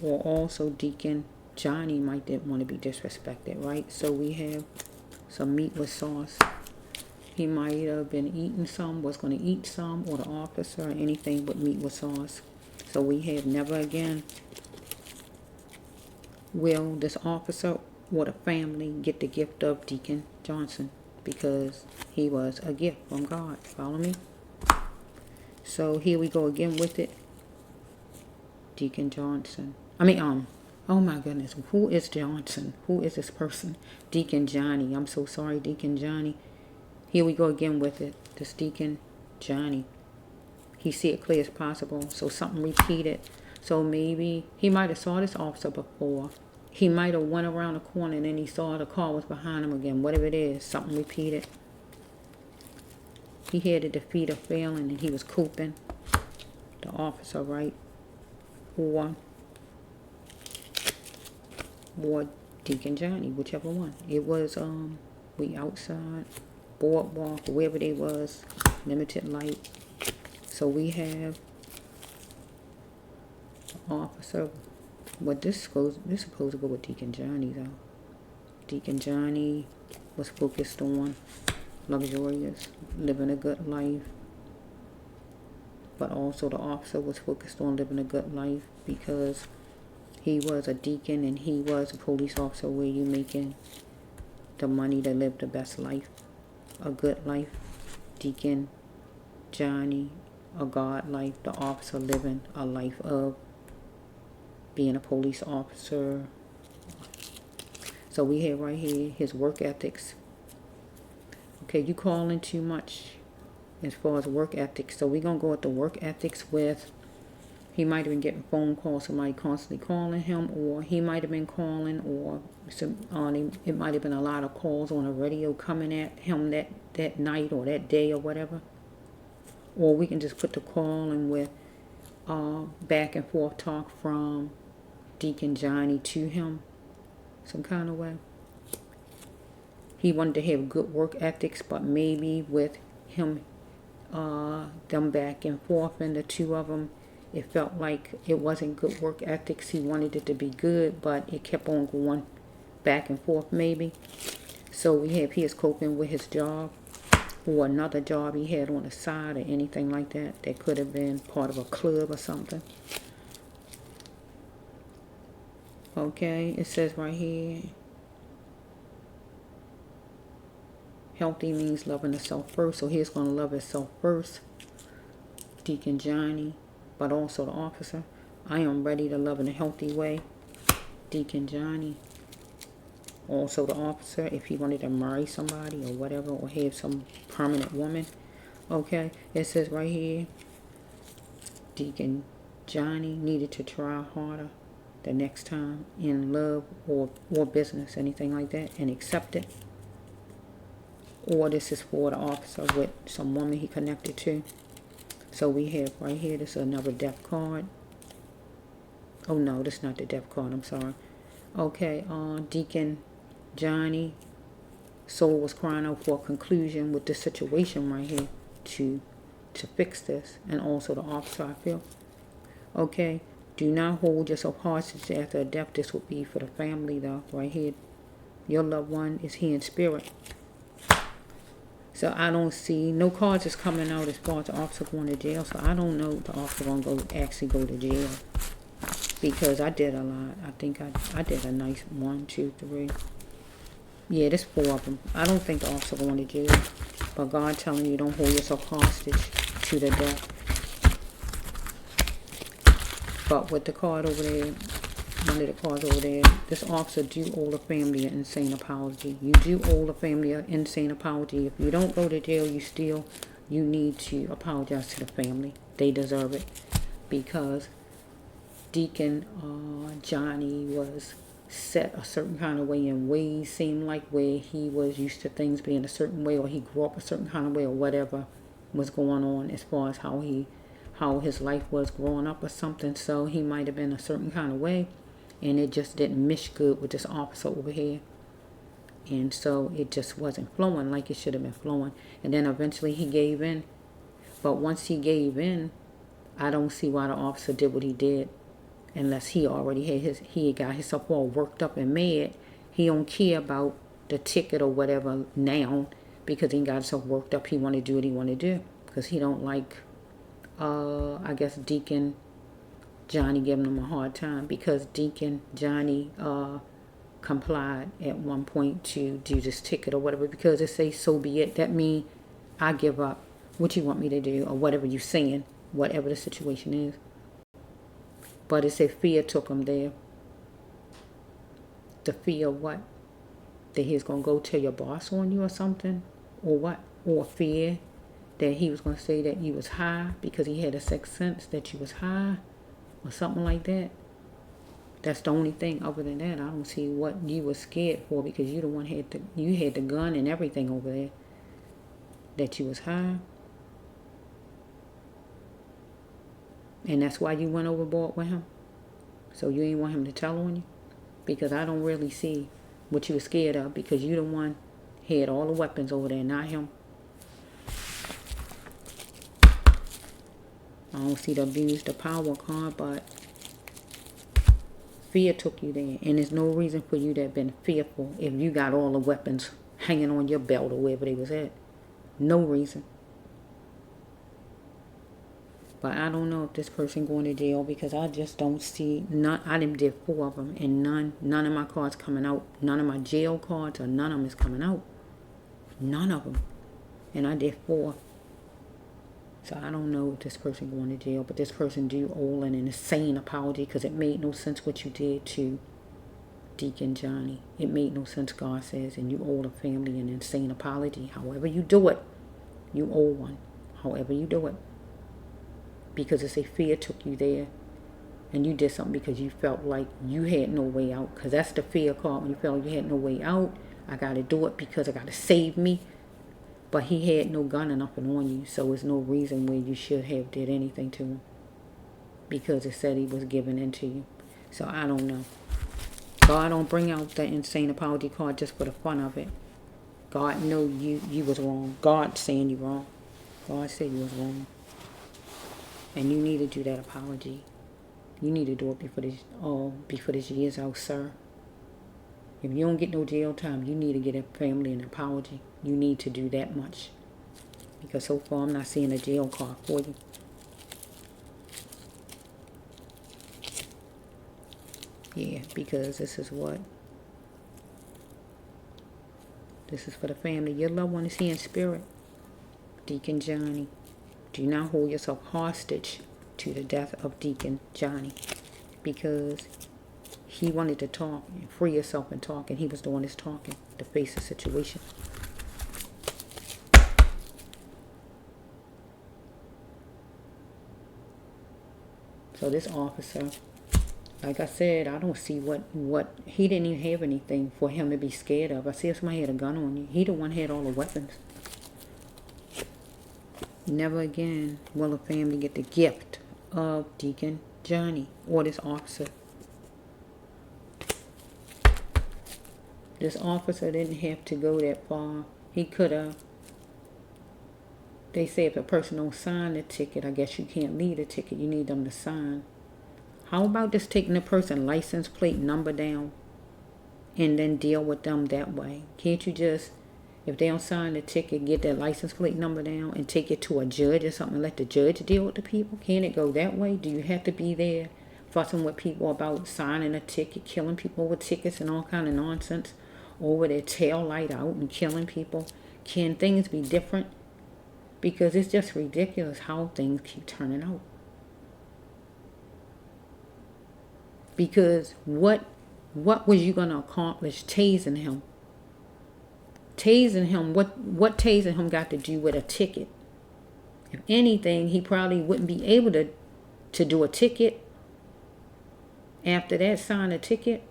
Or also Deacon Johnny might didn't want to be disrespected, right? So we have some meat with sauce. He might have been eating some, was going to eat some, or the officer, or anything but meat with sauce. So we have never again will this officer or the family get the gift of Deacon Johnson, because he was a gift from God. Follow me? So here we go again with it. Deacon Johnson. Oh my goodness. Who is Johnson? Who is this person? Deacon Johnny. I'm so sorry, Deacon Johnny. Here we go again with it. This Deacon Johnny. He see it clear as possible. So something repeated. So maybe he might have saw this officer before. He might have went around the corner and then he saw the car was behind him again. Whatever it is, something repeated. He had a defeat of failing and he was coping. The officer, right? Or Deacon Johnny, whichever one. It was we outside, boardwalk, wherever they was, limited light. So we have the officer. What this supposed to go with Deacon Johnny though. Deacon Johnny was focused on luxurious, living a good life. But also the officer was focused on living a good life because he was a deacon and he was a police officer where you making the money to live the best life, a good life. Deacon Johnny, a God life. The officer living a life of being a police officer. So we have right here his work ethics. Okay, you calling too much as far as work ethics. So we're going to go with the work ethics with, he might have been getting phone calls, somebody constantly calling him, or he might have been calling, or it might have been a lot of calls on the radio coming at him that night or that day or whatever. Or we can just put the call in with back and forth talk from Deacon Johnny to him some kind of way. He wanted to have good work ethics, but maybe with him, them back and forth and the two of them, it felt like it wasn't good work ethics. He wanted it to be good, but it kept on going back and forth maybe. So we have he is coping with his job or another job he had on the side or anything like that. That could have been part of a club or something. Okay, it says right here, healthy means loving the self first. So he's going to love himself first. Deacon Johnny, but also the officer. I am ready to love in a healthy way. Deacon Johnny. Also the officer, if he wanted to marry somebody or whatever, or have some permanent woman. Okay, it says right here, Deacon Johnny needed to try harder the next time in love or business, anything like that, and accept it. Or this is for the officer with some woman he connected to. So we have right here, this is another death card. Oh no, this is not the death card, I'm sorry. Okay, Deacon Johnny, soul was crying out for a conclusion with this situation right here to fix this. And also the officer, I feel. Okay, do not hold yourself hostage after a death. This would be for the family though, right here. Your loved one is here in spirit. So I don't see, no cards is coming out as far as the officer going to jail. So I don't know if the officer going to actually go to jail. Because I did a lot. I think I did a nice 1, 2, 3. Yeah, there's 4 of them. I don't think the officer going to jail. But God telling you don't hold yourself hostage to the death. But with the card over there, one of the cards over there, this officer do owe the family an insane apology. You do owe the family an insane apology. If you don't go to jail, you need to apologize to the family. They deserve it. Because Deacon Johnny was set a certain kind of way, and ways seemed like where he was used to things being a certain way, or he grew up a certain kind of way, or whatever was going on as far as how his life was growing up or something. So he might have been a certain kind of way, and it just didn't mesh good with this officer over here. And so it just wasn't flowing like it should have been flowing. And then eventually he gave in. But once he gave in, I don't see why the officer did what he did. Unless he already had got himself all worked up and mad. He don't care about the ticket or whatever now, because he got himself worked up. He want to do what he want to do. Because he don't like, I guess, Deacon Johnny giving him a hard time. Because Deacon Johnny complied at one point to do this ticket or whatever. Because it say, so be it. That mean I give up. What you want me to do, or whatever you saying, whatever the situation is. But it said fear took him there. The fear of what? That he's going to go tell your boss on you or something? Or what? Or fear that he was going to say that you was high because he had a sixth sense that you was high or something like that. That's the only thing. Other than that, I don't see what you were scared for, because you the one you had the gun and everything over there. That you was high. And that's why you went overboard with him. So you ain't want him to tell on you? Because I don't really see what you were scared of, because you the one had all the weapons over there, not him. I don't see the abuse the power card, but fear took you there. And there's no reason for you to have been fearful if you got all the weapons hanging on your belt or wherever they was at. No reason. But I don't know if this person going to jail, because I just don't see none. I done did 4 of them, and none of my cards coming out. None of my jail cards or none of them is coming out. None of them. And I did 4. So I don't know if this person going to jail, but this person do owe an insane apology, because it made no sense what you did to Deacon Johnny. It made no sense, God says, and you owe the family an insane apology. However you do it, you owe one. However you do it. Because it's a fear took you there, and you did something because you felt like you had no way out. Because that's the fear card, when you felt you had no way out. I got to do it because I got to save me. But he had no gun or nothing on you, so there's no reason where you should have did anything to him, because it said he was giving in to you. So I don't know. God don't bring out the insane apology card just for the fun of it. God know you was wrong. God saying you wrong. God said you was wrong. And you need to do that apology. You need to do it before this year's out, sir. If you don't get no jail time, you need to get a family an apology. You need to do that much. Because so far I'm not seeing a jail card for you. Yeah, because this is for the family. Your loved one is here in spirit. Deacon Johnny. Do not hold yourself hostage to the death of Deacon Johnny, because he wanted to talk and free himself and talk, and he was the one that's talking to face the situation. So this officer, like I said, I don't see what he didn't even have anything for him to be scared of. I see if somebody had a gun on you. He the one had all the weapons. Never again will a family get the gift of Deacon Johnny or this officer. This officer didn't have to go that far. He could have. They say if a person don't sign the ticket, I guess you can't leave the ticket. You need them to sign. How about just taking the person's license plate number down and then deal with them that way? Can't you just, if they don't sign the ticket, get their license plate number down and take it to a judge or something, let the judge deal with the people? Can't it go that way? Do you have to be there fussing with people about signing a ticket, killing people with tickets and all kind of nonsense over their tail light out and killing people? Can things be different? Because it's just ridiculous how things keep turning out. Because what was you going to accomplish tasing him? Tasing him, what tasing him got to do with a ticket? If anything, he probably wouldn't be able to do a ticket. After that, sign a ticket.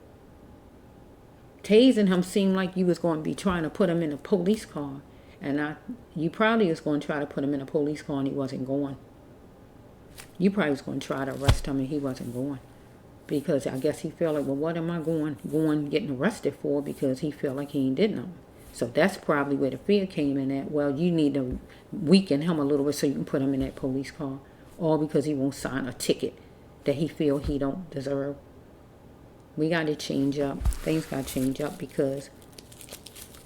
Tasing him seemed like you was going to be trying to put him in a police car. And you probably was going to try to put him in a police car and he wasn't going. You probably was going to try to arrest him and he wasn't going. Because I guess he felt like, well, what am I getting arrested for? Because he felt like he ain't did nothing. So that's probably where the fear came in at. Well, you need to weaken him a little bit so you can put him in that police car. All because he won't sign a ticket that he feel he don't deserve. We got to change up. Things got to change up, because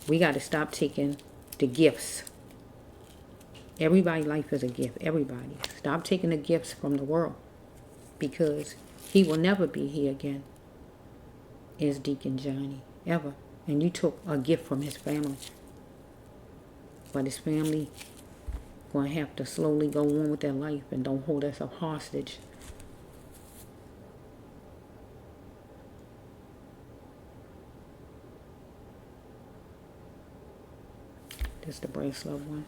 we got to stop taking the gifts. Everybody's life is a gift. Everybody. Stop taking the gifts from the world, because he will never be here again as Deacon Johnny, ever. And you took a gift from his family. But his family going to have to slowly go on with their life and don't hold us up hostage. This is the bracelet one.